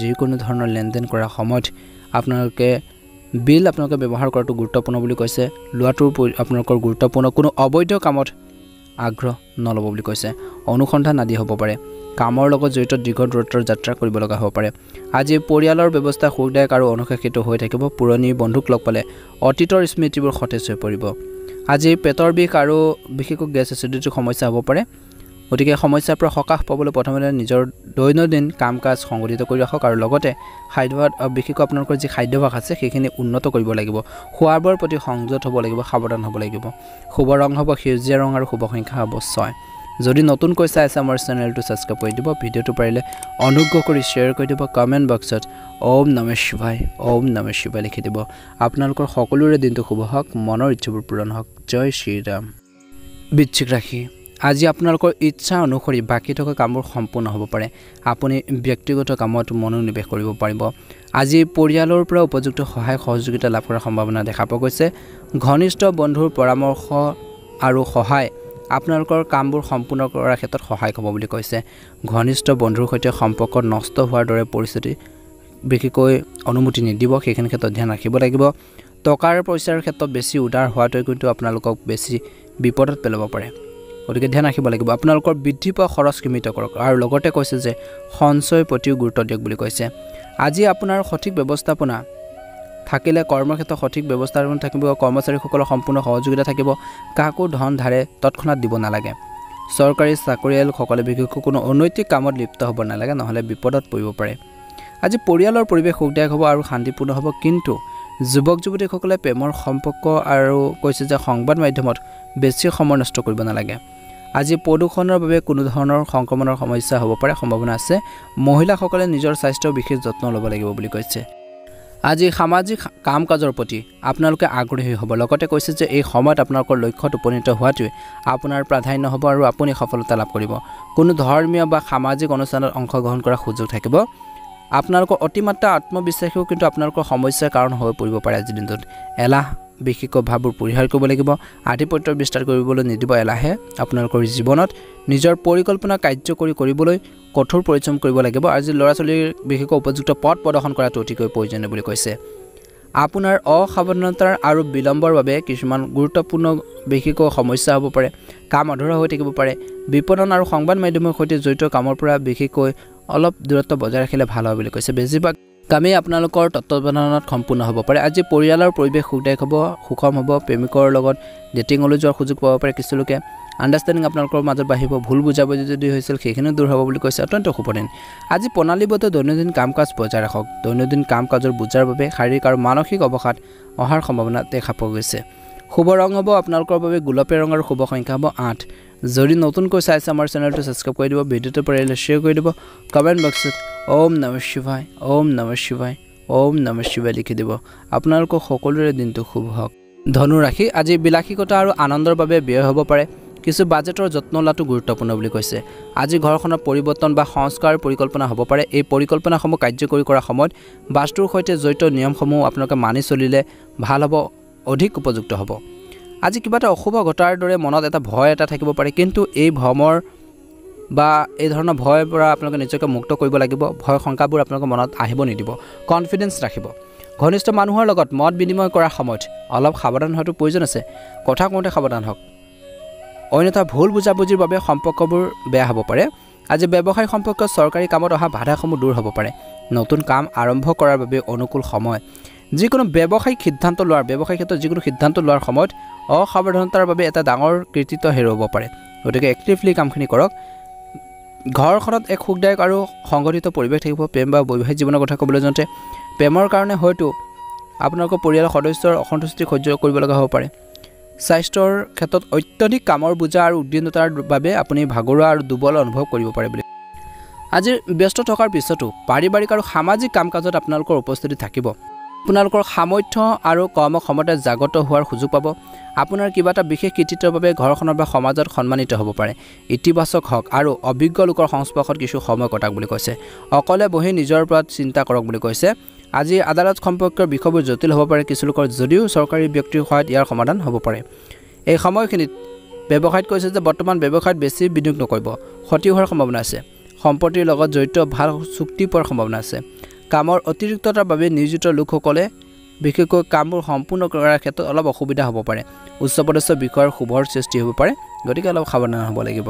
যিকোনো ধৰণৰ লেনদেন কৰাৰ সময়ত আপোনালোকে বিল আপোনালোকে ব্যৱহাৰ কৰাটো গুৰুত্বপূৰ্ণ বুলি কৈছে লোৱাটো আপোনালোকৰ গুৰুত্বপূৰ্ণ কোনো অবৈধ কামত আগ্ৰহ নল'ব বুলি কৈছে অনুসন্ধান আদি হ'ব পাৰে কামৰ লগত জড়িত দীৰ্ঘ দূৰত্বৰ যাত্ৰা কৰিব লগা হ'ব পাৰে আজি পৰিয়ালৰ ব্যৱস্থা সুখদায়ক আৰু অনুশাসিত হৈ থাকিব পুৰণি বন্ধুক লগ পালে অতীতৰ স্মৃতিবোৰ সতেজ হৈ পৰিব আজি পেটৰ বিষ আৰু বিশেষকৈ গেছ এচিডিটিৰ সমস্যা হ'ব পাৰে গতিকে সমস্যাৰ পৰা সকাহ পাবলৈ প্ৰথমতে নিজৰ দৈনন্দিন কাম কাজ সংগঠিত কৰি ৰাখক আৰু লগতে খাদ্যভাস বিশেষকৈ আপোনালোকৰ যি খাদ্যভাস আছে সেইখিনি উন্নত কৰিব লাগিব খোৱা বোৱাৰ প্ৰতি সংযত হ'ব লাগিব সাৱধান হ'ব লাগিব শুভ ৰং হ'ব সেউজীয়া ৰং আৰু শুভ সংখ্যা হ'ব 6 যদি নতুনকৈ চাই আছে আমাৰ চেনেলটো সাবস্ক্ৰাইব কৰি দিব ভিডিঅ'টো পাৰিলে অনুগ্ৰহ কৰি শ্বেয়াৰ কৰি দিব কমেণ্ট বক্সত ওম নমঃ শিৱায় লিখি দিব আপোনালোকৰ সকলোৰে দিনটো শুভ হওক মনৰ ইচ্ছাবোৰ পূৰণ হওক জয় শ্ৰীৰাম বৃশ্চিক ৰাশি আজি আপোনালোকৰ ইচ্ছা অনুসৰি বাকি থকা কামবোৰ সম্পূৰ্ণ হ'ব পাৰে আপুনি ব্যক্তিগত কামত মনোনিৱেশ কৰিব পাৰিব আজি পৰিয়ালৰ পৰা উপযুক্ত সহায় সহযোগিতা লাভ কৰাৰ সম্ভাৱনা দেখা পোৱা গৈছে ঘনিষ্ঠ বন্ধুৰ পৰামৰ্শ আৰু সহায় আপোনালোকৰ কামবোৰ সম্পূৰ্ণ কৰাৰ ক্ষেত্ৰত সহায় হ'ব বুলি কৈছে ঘনিষ্ঠ বন্ধুৰ সৈতে সম্পৰ্ক নষ্ট হোৱাৰ দৰে পৰিস্থিতি বিশেষকৈ অনুমতি নিদিব সেইখিনি ক্ষেত্ৰত ধ্যান ৰাখিব লাগিব টকাৰ পইচাৰ ক্ষেত্ৰত বেছি উদাৰ হোৱাটোৱে কিন্তু আপোনালোকক বেছি বিপদত পেলাব পাৰে গতিকে ধ্যান ৰাখিব লাগিব আপোনালোকৰ বৃদ্ধি পোৱা খৰচ সীমিত কৰক আৰু লগতে কৈছে যে সঞ্চয় প্ৰতিও গুৰুত্ব দিয়ক বুলি কৈছে আজি আপোনাৰ সঠিক ব্যৱস্থাপনা থাকিলে কৰ্মক্ষেত্ৰত সঠিক ব্যৱস্থাপনা থাকিব কৰ্মচাৰীসকলৰ সম্পূৰ্ণ সহযোগিতা থাকিব কাকো ধন ধাৰে তৎক্ষণাত দিব নালাগে চৰকাৰী চাকৰিয়ালসকলে বিশেষকৈ কোনো অনৈতিক কামত লিপ্ত হ'ব নালাগে নহ'লে বিপদত পৰিব পাৰে আজি পৰিয়ালৰ পৰিৱেশ সুখদায়ক হ'ব আৰু শান্তিপূৰ্ণ হ'ব কিন্তু যুৱক যুৱতীসকলে প্ৰেমৰ সম্পৰ্ক আৰু কৈছে যে সংবাদ মাধ্যমত বেছি সময় নষ্ট কৰিব নালাগে আজি প্ৰদূষণৰ বাবে কোনো ধৰণৰ সংক্ৰমণৰ সমস্যা হ'ব পাৰে সম্ভাৱনা আছে মহিলাসকলে নিজৰ স্বাস্থ্যৰ বিশেষ যত্ন ল'ব লাগিব বুলি কৈছে আজি সামাজিক কাম কাজৰ প্ৰতি আপোনালোকে আগ্ৰহী হ'ব লগতে কৈছে যে এই সময়ত আপোনালোকৰ লক্ষ্যত উপনীত হোৱাটোৱে আপোনাৰ প্ৰাধান্য হ'ব আৰু আপুনি সফলতা লাভ কৰিব কোনো ধৰ্মীয় বা সামাজিক অনুষ্ঠানত অংশগ্ৰহণ কৰাৰ সুযোগ থাকিব আপোনালোকৰ অতিমাত্ৰা আত্মবিশ্বাসেও কিন্তু আপোনালোকৰ সমস্যাৰ কাৰণ হৈ পৰিব পাৰে আজিৰ দিনটোত এলাহ বিশেষকৈ ভাৱবোৰ পৰিহাৰ কৰিব লাগিব আধিপত্যৰ বিস্তাৰ কৰিবলৈ নিদিব এলাহে আপোনালোকৰ জীৱনত নিজৰ পৰিকল্পনা কাৰ্যকৰী কৰিবলৈ কঠোৰ পৰিশ্ৰম কৰিব লাগিব আজি ল'ৰা ছোৱালীৰ বিশেষকৈ উপযুক্ত পথ প্ৰদৰ্শন কৰাটো অতিকৈ প্ৰয়োজনীয় বুলি কৈছে আপোনাৰ অসাৱধানতাৰ আৰু বিলম্বৰ বাবে কিছুমান গুৰুত্বপূৰ্ণ বিশেষকৈ সমস্যা হ'ব পাৰে কাম অধৰা হৈ থাকিব পাৰে বিপণন আৰু সংবাদ মাধ্যমৰ সৈতে জড়িত কামৰ পৰা বিশেষকৈ অলপ দূৰত্ব বজাই ৰাখিলে ভাল হয় বুলি কৈছে বেছিভাগ কামেই আপোনালোকৰ তত্ত্বাৱধানত সম্পূৰ্ণ হ'ব পাৰে আজি পৰিয়ালৰ পৰিৱেশ সুখদায়ক হ'ব সুখম হ'ব প্ৰেমিকৰ লগত ডেটিঙলৈ যোৱাৰ সুযোগ পাব পাৰে কিছু লোকে আণ্ডাৰষ্টেণ্ডিং আপোনালোকৰ মাজত বাঢ়িব ভুল বুজাবুজি যদি হৈছিল সেইখিনিও দূৰ হ'ব বুলি কৈছে অত্যন্ত শুভ দিন আজি প্ৰণালীবদ্ধ দৈনন্দিন কাম কাজ বজাই ৰাখক দৈনন্দিন কাম কাজৰ বুজাৰ বাবে শাৰীৰিক আৰু মানসিক অৱসাদ অহাৰ সম্ভাৱনা দেখা পোৱা গৈছে শুভ ৰং হ'ব আপোনালোকৰ বাবে গোলপীয়া ৰং আৰু শুভ সংখ্যা হ'ব 8 যদি নতুনকৈ চাইছে আমাৰ চেনেলটো সাবস্ক্ৰাইব কৰি দিব ভিডিঅ'টো পাৰিলে শ্বেয়াৰ কৰি দিব কমেণ্ট বক্সত ওম নমঃ শিৱায় লিখি দিব আপোনালোকৰ সকলোৰে দিনটো শুভ হওক ধনু ৰাশি আজি বিলাসিকতা আৰু আনন্দৰ বাবে ব্যয় হ'ব পাৰে কিছু বাজেটৰ যত্ন লোৱাটো গুৰুত্বপূৰ্ণ বুলি কৈছে আজি ঘৰখনৰ পৰিৱৰ্তন বা সংস্কাৰ পৰিকল্পনা হ'ব পাৰে এই পৰিকল্পনাসমূহ কাৰ্যকৰী কৰাৰ সময়ত বাস্তুৰ সৈতে জড়িত নিয়মসমূহ আপোনালোকে মানি চলিলে ভাল হ'ব অধিক উপযুক্ত হ'ব আজি কিবা এটা অশুভ ঘটাৰ দৰে মনত এটা ভয় এটা থাকিব পাৰে কিন্তু এই ভ্ৰমৰ বা এই ধৰণৰ ভয়ৰ পৰা আপোনালোকে নিজকে মুক্ত কৰিব লাগিব ভয় শংকাবোৰ আপোনালোকৰ মনত আহিব নিদিব কনফিডেন্স ৰাখিব ঘনিষ্ঠ মানুহৰ লগত মত বিনিময় কৰাৰ সময়ত অলপ সাৱধান হোৱাটো প্ৰয়োজন আছে কথা কওঁতে সাৱধান হওক অন্যথা ভুল বুজাবুজিৰ বাবে সম্পৰ্কবোৰ বেয়া হ'ব পাৰে আজি ব্যৱসায় সম্পৰ্কত চৰকাৰী কামত অহা বাধাসমূহ দূৰ হ'ব পাৰে নতুন কাম আৰম্ভ কৰাৰ বাবে অনুকূল সময় যিকোনো ব্যৱসায়িক ক্ষেত্ৰত যিকোনো সিদ্ধান্ত লোৱাৰ সময়ত অসাৱধানতাৰ বাবে এটা ডাঙৰ কৃতিত্ব হেৰুৱাব পাৰে গতিকে এক্টিভলি কামখিনি কৰক ঘৰখনত এক সুখদায়ক আৰু সংগঠিত পৰিৱেশ থাকিব প্ৰেম বা বৈবাহিক জীৱনৰ কথা ক'বলৈ যাওঁতে প্ৰেমৰ কাৰণে হয়তো আপোনালোকৰ পৰিয়ালৰ সদস্যৰ অসন্তুষ্টি সহ্য কৰিব লগা হ'ব পাৰে স্বাস্থ্যৰ ক্ষেত্ৰত অত্যধিক কামৰ বোজা আৰু উদ্বিগ্নতাৰ বাবে আপুনি ভাগৰুৱা আৰু দুৰ্বল অনুভৱ কৰিব পাৰে বুলি আজি ব্যস্ত থকাৰ পিছতো পাৰিবাৰিক আৰু সামাজিক কাম কাজত আপোনালোকৰ উপস্থিতি থাকিব আপোনালোকৰ সামৰ্থ্য আৰু কৰ্মক্ষমতা জাগত হোৱাৰ সুযোগ পাব আপোনাৰ কিবা এটা বিশেষ কৃতিত্বৰ বাবে ঘৰখনৰ বা সমাজত সন্মানিত হ'ব পাৰে ইতিবাচক হওক আৰু অভিজ্ঞ লোকৰ সংস্পৰ্শত কিছু সময় কটাক বুলি কৈছে অকলে বহি নিজৰ ওপৰত চিন্তা কৰক বুলি কৈছে আজি আদালত সম্পৰ্কীয় বিষয়বোৰ জটিল হ'ব পাৰে কিছু লোকৰ যদিও চৰকাৰী ব্যক্তিৰ সহায়ত ইয়াৰ সমাধান হ'ব পাৰে এই সময়খিনিত ব্যৱসায়ত কৈছে যে বৰ্তমান ব্যৱসায়ত বেছি বিনিয়োগ নকৰিব ক্ষতি হোৱাৰ সম্ভাৱনা আছে সম্পত্তিৰ লগত জড়িত ভাল চুক্তি পোৱাৰ সম্ভাৱনা আছে কামৰ অতিৰিক্ততাৰ বাবে নিয়োজিত লোকসকলে বিশেষকৈ কামবোৰ সম্পূৰ্ণ কৰাৰ ক্ষেত্ৰত অলপ অসুবিধা হ'ব পাৰে উচ্চপদস্থ বিষয়ৰ শুভৰ সৃষ্টি হ'ব পাৰে গতিকে অলপ সাৱধান হ'ব লাগিব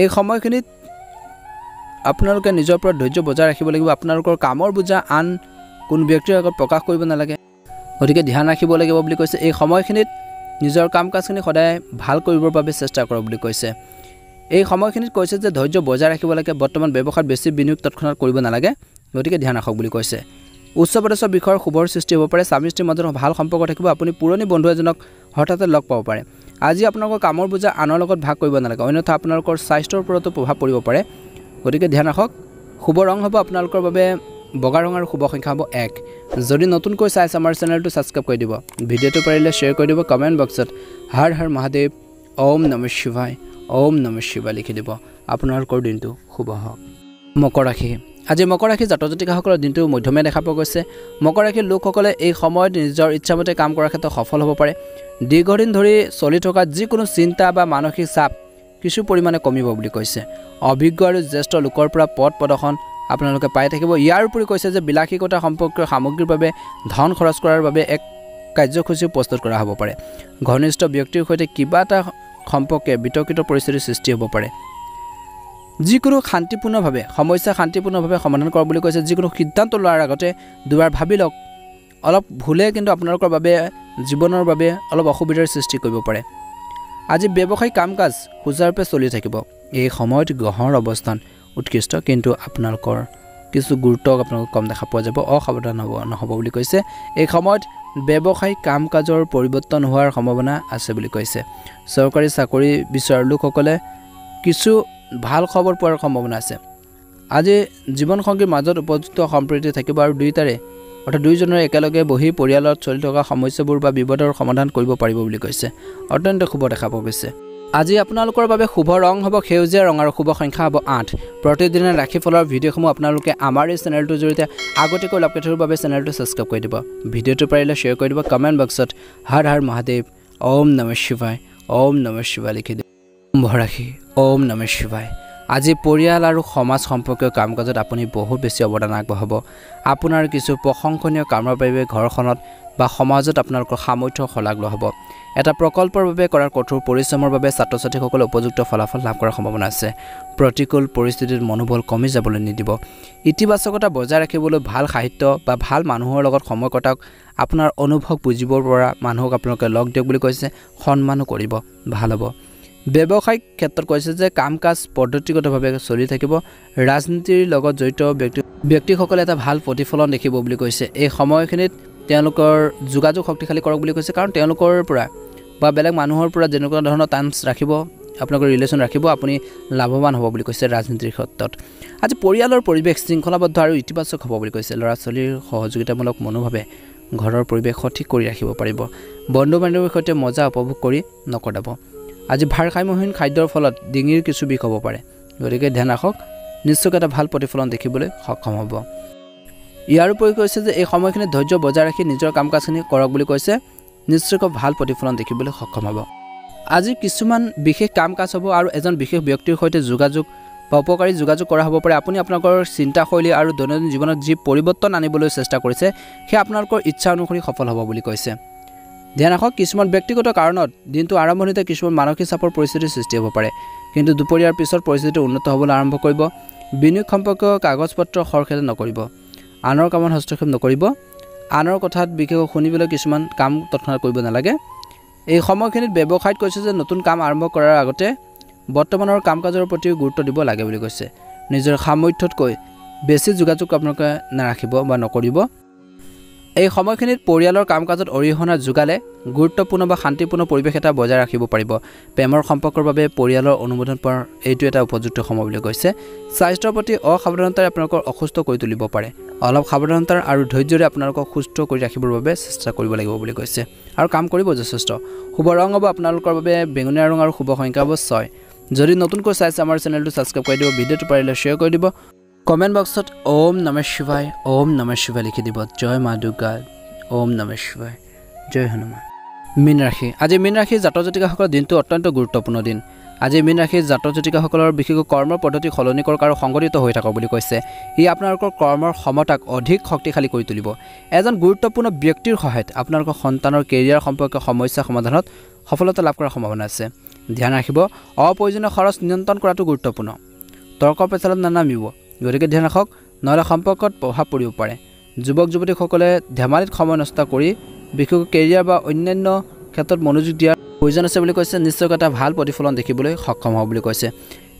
এই সময়খিনিত আপোনালোকে নিজৰ ওপৰত ধৈৰ্য বজাই ৰাখিব লাগিব আপোনালোকৰ কামৰ বুজা আন কোন ব্যক্তিৰ আগত প্ৰকাশ কৰিব নালাগে গতিকে ধ্যান ৰাখিব লাগিব বুলি কৈছে এই সময়খিনিত নিজৰ কাম কাজখিনি সদায় ভাল কৰিবৰ বাবে চেষ্টা কৰক বুলি কৈছে এই সময়খিনিত কৈছে যে ধৈৰ্য বজাই ৰাখিব লাগে বৰ্তমান ব্যৱসায়ত বেছি বিনিয়োগ তৎক্ষণাত কৰিব নালাগে গতিকে ধ্যান ৰাখক বুলি কৈছে উচ্চপদস্থ বিষয়ৰ শুভৰ সৃষ্টি হ'ব পাৰে স্বামী স্ত্ৰীৰ মাজত ভাল সম্পৰ্ক থাকিব আপুনি পুৰণি বন্ধু এজনক হঠাতে লগ পাব পাৰে আজি আপোনালোকৰ কামৰ বুজা আনৰ লগত ভাগ কৰিব নালাগে অন্যথা আপোনালোকৰ স্বাস্থ্যৰ ওপৰতো প্ৰভাৱ পৰিব পাৰে গতিকে ধ্যান ৰাখক শুভ ৰং হ'ব আপোনালোকৰ বাবে বগা ৰং আৰু শুভ সংখ্যা হ'ব 1 যদি নতুনকৈ চাইছে আমাৰ চেনেলটো সাবস্ক্ৰাইব কৰি দিব ভিডিঅ'টো পাৰিলে শ্বেয়াৰ কৰি দিব কমেণ্ট বক্সত হৰ হৰ মহাদেৱ ওম নমঃ শিৱায় লিখি দিব আপোনালোকৰ দিনটো শুভ হওক মকৰ ৰাশি আজি মকৰ ৰাশি জাতক জাতিকাসকলৰ দিনটো মধ্যমে দেখা পোৱা গৈছে মকৰ ৰাশিৰ লোকসকলে এই সময়ত নিজৰ ইচ্ছামতে কাম কৰাৰ ক্ষেত্ৰত সফল হ'ব পাৰে দীৰ্ঘদিন ধৰি চলি থকা যিকোনো চিন্তা বা মানসিক চাপ কিছু পৰিমাণে কমিব বুলি কৈছে অভিজ্ঞ আৰু জ্যেষ্ঠ লোকৰ পৰা পদ প্ৰদৰ্শন আপোনালোকে পাই থাকিব ইয়াৰ উপৰি কৈছে যে বিলাসিকতা সম্পৰ্কীয় সামগ্ৰীৰ বাবে ধন খৰচ কৰাৰ বাবে এক কাৰ্যসূচী প্ৰস্তুত কৰা হ'ব পাৰে ঘনিষ্ঠ ব্যক্তিৰ সৈতে কিবা এটা সম্পৰ্কে বিতৰ্কিত পৰিস্থিতিৰ সৃষ্টি হ'ব পাৰে যিকোনো শান্তিপূৰ্ণভাৱে সমস্যা শান্তিপূৰ্ণভাৱে সমাধান কৰক বুলি কৈছে যিকোনো সিদ্ধান্ত লোৱাৰ আগতে দুবাৰ ভাবি লওক অলপ ভুলে কিন্তু আপোনালোকৰ বাবে জীৱনৰ বাবে অলপ অসুবিধাৰ সৃষ্টি কৰিব পাৰে আজি ব্যৱসায়িক কাম-কাজ সুচাৰুৰূপে চলি থাকিব এই সময়ত গ্ৰহৰ অৱস্থান উৎকৃষ্ট কিন্তু আপোনালোকৰ কিছু গুৰুত্ব আপোনালোকক কম দেখা পোৱা যাব অসাৱধান নহ'ব বুলি কৈছে এই সময়ত ব্যৱসায়িক কাম-কাজৰ পৰিৱৰ্তন হোৱাৰ সম্ভাৱনা আছে বুলি কৈছে চৰকাৰী চাকৰি বিচৰা লোকসকলে কিছু ভাল খবৰ পোৱাৰ সম্ভাৱনা আছে আজি জীৱনসংগীৰ মাজত উপযুক্ত সম্প্ৰীতি থাকিব আৰু দুয়োজনে একেলগে বহি পৰিয়ালত চলি থকা সমস্যাবোৰ বা বিপদৰ সমাধান কৰিব পাৰিব বুলি কৈছে অত্যন্ত শুভ দেখা পোৱা গৈছে আজি আপোনালোকৰ বাবে শুভ ৰং হ'ব সেউজীয়া ৰং আৰু শুভ সংখ্যা হ'ব 8 প্ৰতিদিনে ৰাশিফলৰ ভিডিঅ'সমূহ আপোনালোকে আমাৰ এই চেনেলটোৰ জৰিয়তে আগতীয়াকৈ লাভ কৰিবৰ বাবে চেনেলটো সাবস্ক্ৰাইব কৰি দিব ভিডিঅ'টো পাৰিলে শ্বেয়াৰ কৰি দিব কমেণ্ট বক্সত হৰ হৰ মহাদেৱ ওম নমঃ শিৱায় লিখি দিব কুম্ভ ৰাশি ওম নমঃ শিৱায় আজি পৰিয়াল আৰু সমাজ সম্পৰ্কীয় কাম-কাজত আপুনি বহুত বেছি অৱদান আগবঢ়াব আপোনাৰ কিছু প্ৰশংসনীয় কামৰ বাবে ঘৰখনত বা সমাজত আপোনালোকৰ সামৰ্থ্য শলাগ লোৱা হ'ব এটা প্ৰকল্পৰ বাবে কৰাৰ কঠোৰ পৰিশ্ৰমৰ বাবে ছাত্ৰ-ছাত্ৰীসকলে উপযুক্ত ফলাফল লাভ কৰাৰ সম্ভাৱনা আছে প্ৰতিকূল পৰিস্থিতিত মনোবল কমি যাবলৈ নিদিব ইতিবাচকতা বজাই ৰাখিবলৈ ভাল সাহিত্য বা ভাল মানুহৰ লগত সময় কটাওক আপোনাৰ অনুভৱ বুজিবৰ পৰা মানুহক আপোনালোকে লগ দিয়ক বুলি কৈছে সন্মানো কৰিব ভাল হ'ব ব্যৱসায়িক ক্ষেত্ৰত কৈছে যে কাম-কাজ পদ্ধতিগতভাৱে চলি থাকিব ৰাজনীতিৰ লগত জড়িত ব্যক্তিসকলে এটা ভাল প্ৰতিফলন দেখিব বুলি কৈছে এই সময়খিনিত তেওঁলোকৰ যোগাযোগ শক্তিশালী কৰক বুলি কৈছে কাৰণ তেওঁলোকৰ পৰা বা বেলেগ মানুহৰ পৰা যেনেকুৱা ধৰণৰ টাৰ্মছ ৰাখিব আপোনালোকৰ ৰিলেশ্যন ৰাখিব আপুনি লাভৱান হ'ব বুলি কৈছে ৰাজনীতিৰ ক্ষেত্ৰত আজি পৰিয়ালৰ পৰিৱেশ শৃংখলাবদ্ধ আৰু ইতিবাচক হ'ব বুলি কৈছে ল'ৰা ছোৱালীৰ সহযোগিতামূলক মনোভাৱে ঘৰৰ পৰিৱেশ সঠিক কৰি ৰাখিব পাৰিব বন্ধু বান্ধৱীৰ সৈতে মজা উপভোগ কৰি নকটাব আজি ভাৰসাম্যহীন খাদ্যৰ ফলত ডিঙিৰ কিছু বিষ হ'ব পাৰে গতিকে ধ্যান ৰাখক নিশ্চয়কৈ এটা ভাল প্ৰতিফলন দেখিবলৈ সক্ষম হ'ব ইয়াৰ উপৰি কৈছে যে এই সময়খিনিত ধৈৰ্য বজাই ৰাখি নিজৰ কাম-কাজখিনি কৰক বুলি কৈছে নিশ্চয়কৈ ভাল প্ৰতিফলন দেখিবলৈ সক্ষম হ'ব আজি কিছুমান বিশেষ কাম-কাজ হ'ব আৰু এজন বিশেষ ব্যক্তিৰ সৈতে যোগাযোগ বা উপকাৰী যোগাযোগ কৰা হ'ব পাৰে আপুনি আপোনালোকৰ চিন্তাশৈলী আৰু দৈনন্দিন জীৱনত যি পৰিৱৰ্তন আনিবলৈ চেষ্টা কৰিছে সেই আপোনালোকৰ ইচ্ছা অনুসৰি সফল হ'ব বুলি কৈছে ধ্যান ৰাখক কিছুমান ব্যক্তিগত কাৰণত দিনটো আৰম্ভণিতে কিছুমান মানসিক চাপৰ পৰিস্থিতিৰ সৃষ্টি হ'ব পাৰে কিন্তু দুপৰীয়াৰ পিছত পৰিস্থিতি উন্নত হ'বলৈ আৰম্ভ কৰিব বিনিয়োগ সম্পৰ্কীয় কাগজ-পত্ৰ খৰখেদা নকৰিব আনৰ কামত হস্তক্ষেপ নকৰিব আনৰ কথাত বিশেষকৈ শুনিবলৈ কিছুমান কাম তৎক্ষণাত কৰিব নালাগে এই সময়খিনিত ব্যৱসায়ত কৈছে যে নতুন কাম আৰম্ভ কৰাৰ আগতে বৰ্তমানৰ কাম-কাজৰ প্ৰতি গুৰুত্ব দিব লাগে বুলি কৈছে নিজৰ সামৰ্থ্যতকৈ বেছি যোগাযোগ আপোনালোকে নাৰাখিব বা নকৰিব এই সময়খিনিত পৰিয়ালৰ কাম-কাজত অৰিহণা যোগালে গুৰুত্বপূৰ্ণ বা শান্তিপূৰ্ণ পৰিৱেশ এটা বজাই ৰাখিব পাৰিব প্ৰেমৰ সম্পৰ্কৰ বাবে পৰিয়ালৰ অনুমোদন পোৱাৰ এইটো এটা উপযুক্ত সময় বুলি কৈছে স্বাস্থ্যৰ প্ৰতি অসাৱধানতাই আপোনালোকক অসুস্থ কৰি তুলিব পাৰে অলপ সাৱধানতাৰ আৰু ধৈৰ্যৰে আপোনালোকক সুস্থ কৰি ৰাখিবৰ বাবে চেষ্টা কৰিব লাগিব বুলি কৈছে আৰু কাম কৰিব যথেষ্ট শুভ ৰং হ'ব আপোনালোকৰ বাবে বেঙুনীয়া ৰং আৰু শুভ সংখ্যা হ'ব 6 যদি নতুনকৈ চাইছে আমাৰ চেনেলটো সাবস্ক্ৰাইব কৰি দিব ভিডিঅ'টো পাৰিলে শ্বেয়াৰ কৰি দিব কমেণ্ট বক্সত ওম নমঃ শিৱায় লিখি দিব জয় মা দুৰ্গা ওম নমঃ শিৱায় জয় হনুমান মীন ৰাশি আজি মীন ৰাশি জাতক জাতিকাসকলৰ দিনটো অত্যন্ত গুৰুত্বপূৰ্ণ দিন আজি মীন ৰাশিৰ জাতক জাতিকাসকলৰ বিশেষকৈ কৰ্মৰ পদ্ধতি সলনি কৰক আৰু সংগঠিত হৈ থাকক বুলি কৈছে। ই আপোনালোকৰ কৰ্মৰ ক্ষমতাক অধিক শক্তিশালী কৰি তুলিব। এজন গুৰুত্বপূৰ্ণ ব্যক্তিৰ সহায়ত আপোনালোকৰ সন্তানৰ কেৰিয়াৰ সম্পৰ্কীয় সমস্যা সমাধানত সফলতা লাভ কৰাৰ সম্ভাৱনা আছে। ধ্যান ৰাখিব, অপ্ৰয়োজনীয় খৰচ নিয়ন্ত্ৰণ কৰাটো গুৰুত্বপূৰ্ণ। তৰ্ক পেচালত নানামিব, গতিকে ধ্যান ৰাখক, নহ'লে সম্পৰ্কত প্ৰভাৱ পৰিব পাৰে। যুৱক যুৱতীসকলে ধেমালিত সময় নষ্ট কৰি বিশেষকৈ কেৰিয়াৰ বা অন্যান্য ক্ষেত্ৰত মনোযোগ দিয়াৰ প্ৰয়োজন আছে বুলি কৈছে। নিশ্চয় এটা ভাল প্ৰতিফলন দেখিবলৈ সক্ষম হ'ব বুলি কৈছে।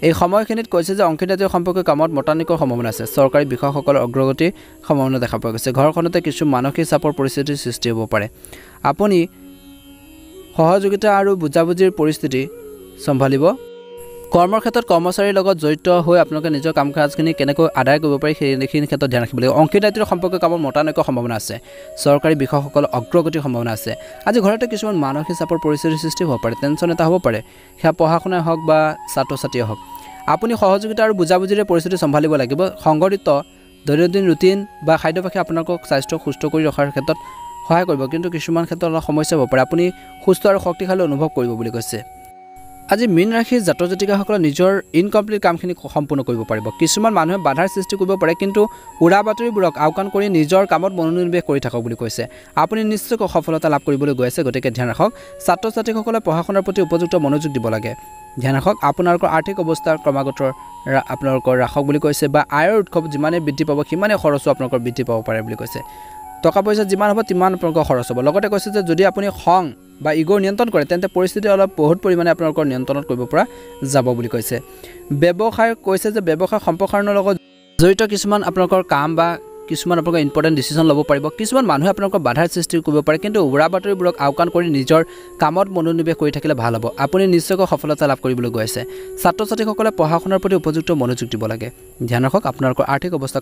এই সময়খিনিত কৈছে যে অংশীদাৰীত্ব সম্পৰ্কীয় কামত মতানৈক্যৰ সম্ভাৱনা আছে। চৰকাৰী বিষয়াসকলৰ অগ্ৰগতিৰ সম্ভাৱনা দেখা পোৱা গৈছে। ঘৰখনতে কিছু মানসিক চাপৰ পৰিস্থিতিৰ সৃষ্টি হ'ব পাৰে। আপুনি সহযোগিতা আৰু বুজাবুজিৰ পৰিস্থিতি চম্ভালিব। কৰ্মৰ ক্ষেত্ৰত কৰ্মচাৰীৰ লগত জড়িত হৈ আপোনালোকে নিজৰ কাম কাজখিনি কেনেকৈ আদায় কৰিব পাৰি সেইখিনি ক্ষেত্ৰত ধ্যান ৰাখিব লাগিব। অংশীদাৰীত্বৰ সম্পৰ্কীয় কামত মতানৈক্যৰ সম্ভাৱনা আছে। চৰকাৰী বিষয়াসকলৰ অগ্ৰগতিৰ সম্ভাৱনা আছে। আজি ঘৰতে কিছুমান মানসিক চাপৰ পৰিস্থিতিৰ সৃষ্টি হ'ব পাৰে, টেনশ্যন এটা হ'ব পাৰে। সেয়া পঢ়া শুনাই হওক বা ছাত্ৰ ছাত্ৰীয়ে হওক। আপুনি সহযোগিতা আৰু বুজাবুজিৰে পৰিস্থিতি চম্ভালিব লাগিব। সংগঠিত দৈনন্দিন ৰুটিন বা খাদ্যাভ্যাসে আপোনালোকক স্বাস্থ্য সুস্থ কৰি ৰখাৰ ক্ষেত্ৰত সহায় কৰিব, কিন্তু কিছুমান ক্ষেত্ৰত অলপ সমস্যা হ'ব পাৰে। আপুনি সুস্থ আৰু শক্তিশালী অনুভৱ কৰিব বুলি কৈছে। আজি মীন ৰাশিৰ জাতক জাতিকাসকলে নিজৰ ইনকমপ্লিট কামখিনি সম্পূৰ্ণ কৰিব পাৰিব। কিছুমান মানুহে বাধাৰ সৃষ্টি কৰিব পাৰে, কিন্তু উৰা বাতৰিবোৰক আওকাণ কৰি নিজৰ কামত মনোনিৱেশ কৰি থাকক বুলি কৈছে। আপুনি নিশ্চয়কৈ সফলতা লাভ কৰিবলৈ গৈ আছে, গতিকে ধ্যান ৰাখক। ছাত্ৰ ছাত্ৰীসকলে পঢ়া শুনাৰ প্ৰতি উপযুক্ত মনোযোগ দিব লাগে। ধ্যান ৰাখক, আপোনালোকৰ আৰ্থিক অৱস্থা ক্ৰমাগত আপোনালোকৰ ৰাখক বুলি কৈছে। বা আয়ৰ উৎস যিমানেই বৃদ্ধি পাব সিমানেই খৰচো আপোনালোকৰ বৃদ্ধি পাব পাৰে বুলি কৈছে। টকা পইচা যিমান হ'ব তিমান আপোনালোকৰ খৰচ হ'ব। লগতে কৈছে যে যদি আপুনি খং বা ইগ'ৰ নিয়ন্ত্ৰণ কৰে তেন্তে পৰিস্থিতি অলপ বহুত পৰিমাণে আপোনালোকৰ নিয়ন্ত্ৰণত কৰিব পৰা যাব বুলি কৈছে। ব্যৱসায় কৈছে যে ব্যৱসায় সম্প্ৰসাৰণৰ লগত জড়িত কিছুমান আপোনালোকৰ কাম বা কিছুমান আপোনালোকৰ ইম্পৰ্টেণ্ট ডিচিশ্যন ল'ব পাৰিব। কিছুমান মানুহে আপোনালোকৰ বাধাৰ সৃষ্টি কৰিব পাৰে, কিন্তু উৰা বাতৰিবোৰক আওকাণ কৰি নিজৰ কামত মনোনিৱেশ কৰি থাকিলে ভাল হ'ব। আপুনি নিশ্চয়কৈ সফলতা লাভ কৰিবলৈ গৈ আছে। ছাত্ৰ ছাত্ৰীসকলে পঢ়া শুনাৰ প্ৰতি উপযুক্ত মনোযোগ দিব লাগে। ধ্যান ৰাখক, আপোনালোকৰ আৰ্থিক অৱস্থা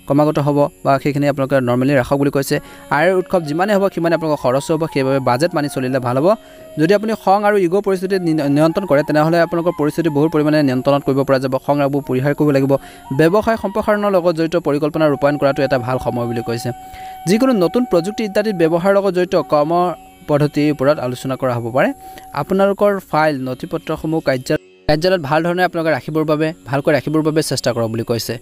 ক্ৰমাগত হ'ব বা সেইখিনি আপোনালোকে নৰ্মেলি ৰাখক বুলি কৈছে। আয়ৰ উৎসৱ যিমানেই হ'ব সিমানে আপোনালোকৰ খৰচ হ'ব, সেইবাবে বাজেট মানি চলিলে ভাল হ'ব। যদি আপুনি খং আৰু ইগ' পৰিস্থিতি নিয়ন্ত্ৰণ কৰে তেনেহ'লে আপোনালোকৰ পৰিস্থিতি বহুত পৰিমাণে নিয়ন্ত্ৰণত কৰিব পৰা যাব। খং আৰু পৰিহাৰ কৰিব লাগিব। ব্যৱসায় সম্প্ৰসাৰণৰ লগত জড়িত পৰিকল্পনা ৰূপায়ণ কৰাটো এটা ভাল সময় বুলি কৈছে। যিকোনো নতুন প্ৰযুক্তি ইত্যাদিত ব্যৱহাৰৰ লগত জড়িত কৰ্ম পদ্ধতিৰ ওপৰত আলোচনা কৰা হ'ব পাৰে। আপোনালোকৰ ফাইল নথি পত্ৰসমূহ কাৰ্যালয়ত ভাল ধৰণে আপোনালোকে ভালকৈ ৰাখিবৰ বাবে চেষ্টা কৰক বুলি কৈছে।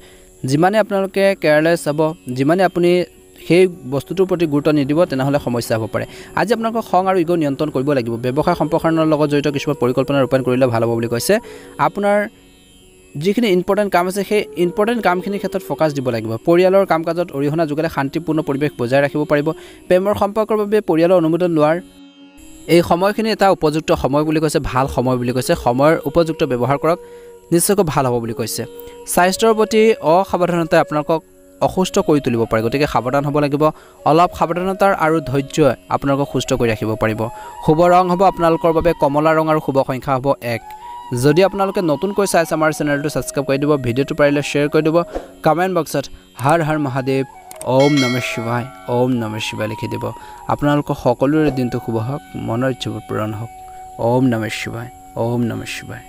যিমানে আপোনালোকে কেয়াৰলেছ হ'ব, যিমানে আপুনি সেই বস্তুটোৰ প্ৰতি গুৰুত্ব নিদিব তেনেহ'লে সমস্যা হ'ব পাৰে। আজি আপোনালোকৰ খং আৰু ইগ' নিয়ন্ত্ৰণ কৰিব লাগিব। ব্যৱসায় সম্প্ৰসাৰণৰ লগত জড়িত কিছুমান পৰিকল্পনা ৰূপায়ণ কৰিলে ভাল হ'ব বুলি কৈছে। আপোনাৰ যিখিনি ইম্পৰ্টেণ্ট কাম আছে সেই ইম্পৰ্টেণ্ট কামখিনিৰ ক্ষেত্ৰত ফ'কাছ দিব লাগিব। পৰিয়ালৰ কাম কাজত অৰিহণা যোগালে শান্তিপূৰ্ণ পৰিৱেশ বজাই ৰাখিব পাৰিব। প্ৰেমৰ সম্পৰ্কৰ বাবে পৰিয়ালৰ অনুমোদন লোৱাৰ এই সময়খিনি এটা উপযুক্ত সময় বুলি কৈছে, ভাল সময় বুলি কৈছে। সময়ৰ উপযুক্ত ব্যৱহাৰ কৰক, নিশ্চয়কৈ ভাল হ'ব বুলি কৈছে। স্বাস্থ্যৰ প্ৰতি অসাৱধানতাই আপোনালোকক অসুস্থ কৰি তুলিব পাৰে, গতিকে সাৱধান হ'ব লাগিব। অলপ সাৱধানতাৰ আৰু ধৈৰ্যই আপোনালোকক সুস্থ কৰি ৰাখিব পাৰিব। শুভ ৰং হ'ব আপোনালোকৰ বাবে কমলা ৰং আৰু শুভ সংখ্যা হ'ব 1। যদি আপোনালোকে নতুনকৈ চাই আছে আমাৰ চেনেলটো ছাবস্ক্ৰাইব কৰি দিব, ভিডিঅ'টো পাৰিলে শ্বেয়াৰ কৰি দিব। কমেণ্ট বক্সত হৰ হৰ মহাদেৱ, ওম নমঃ শিৱায়, ওম নমঃ শিৱায় লিখি দিব। আপোনালোকৰ সকলোৰে দিনটো শুভ হওক, মনৰ ইচ্ছাবোৰ পূৰণ হওক। ওম নমঃ শিৱায়, ওম নমঃ শিৱায়।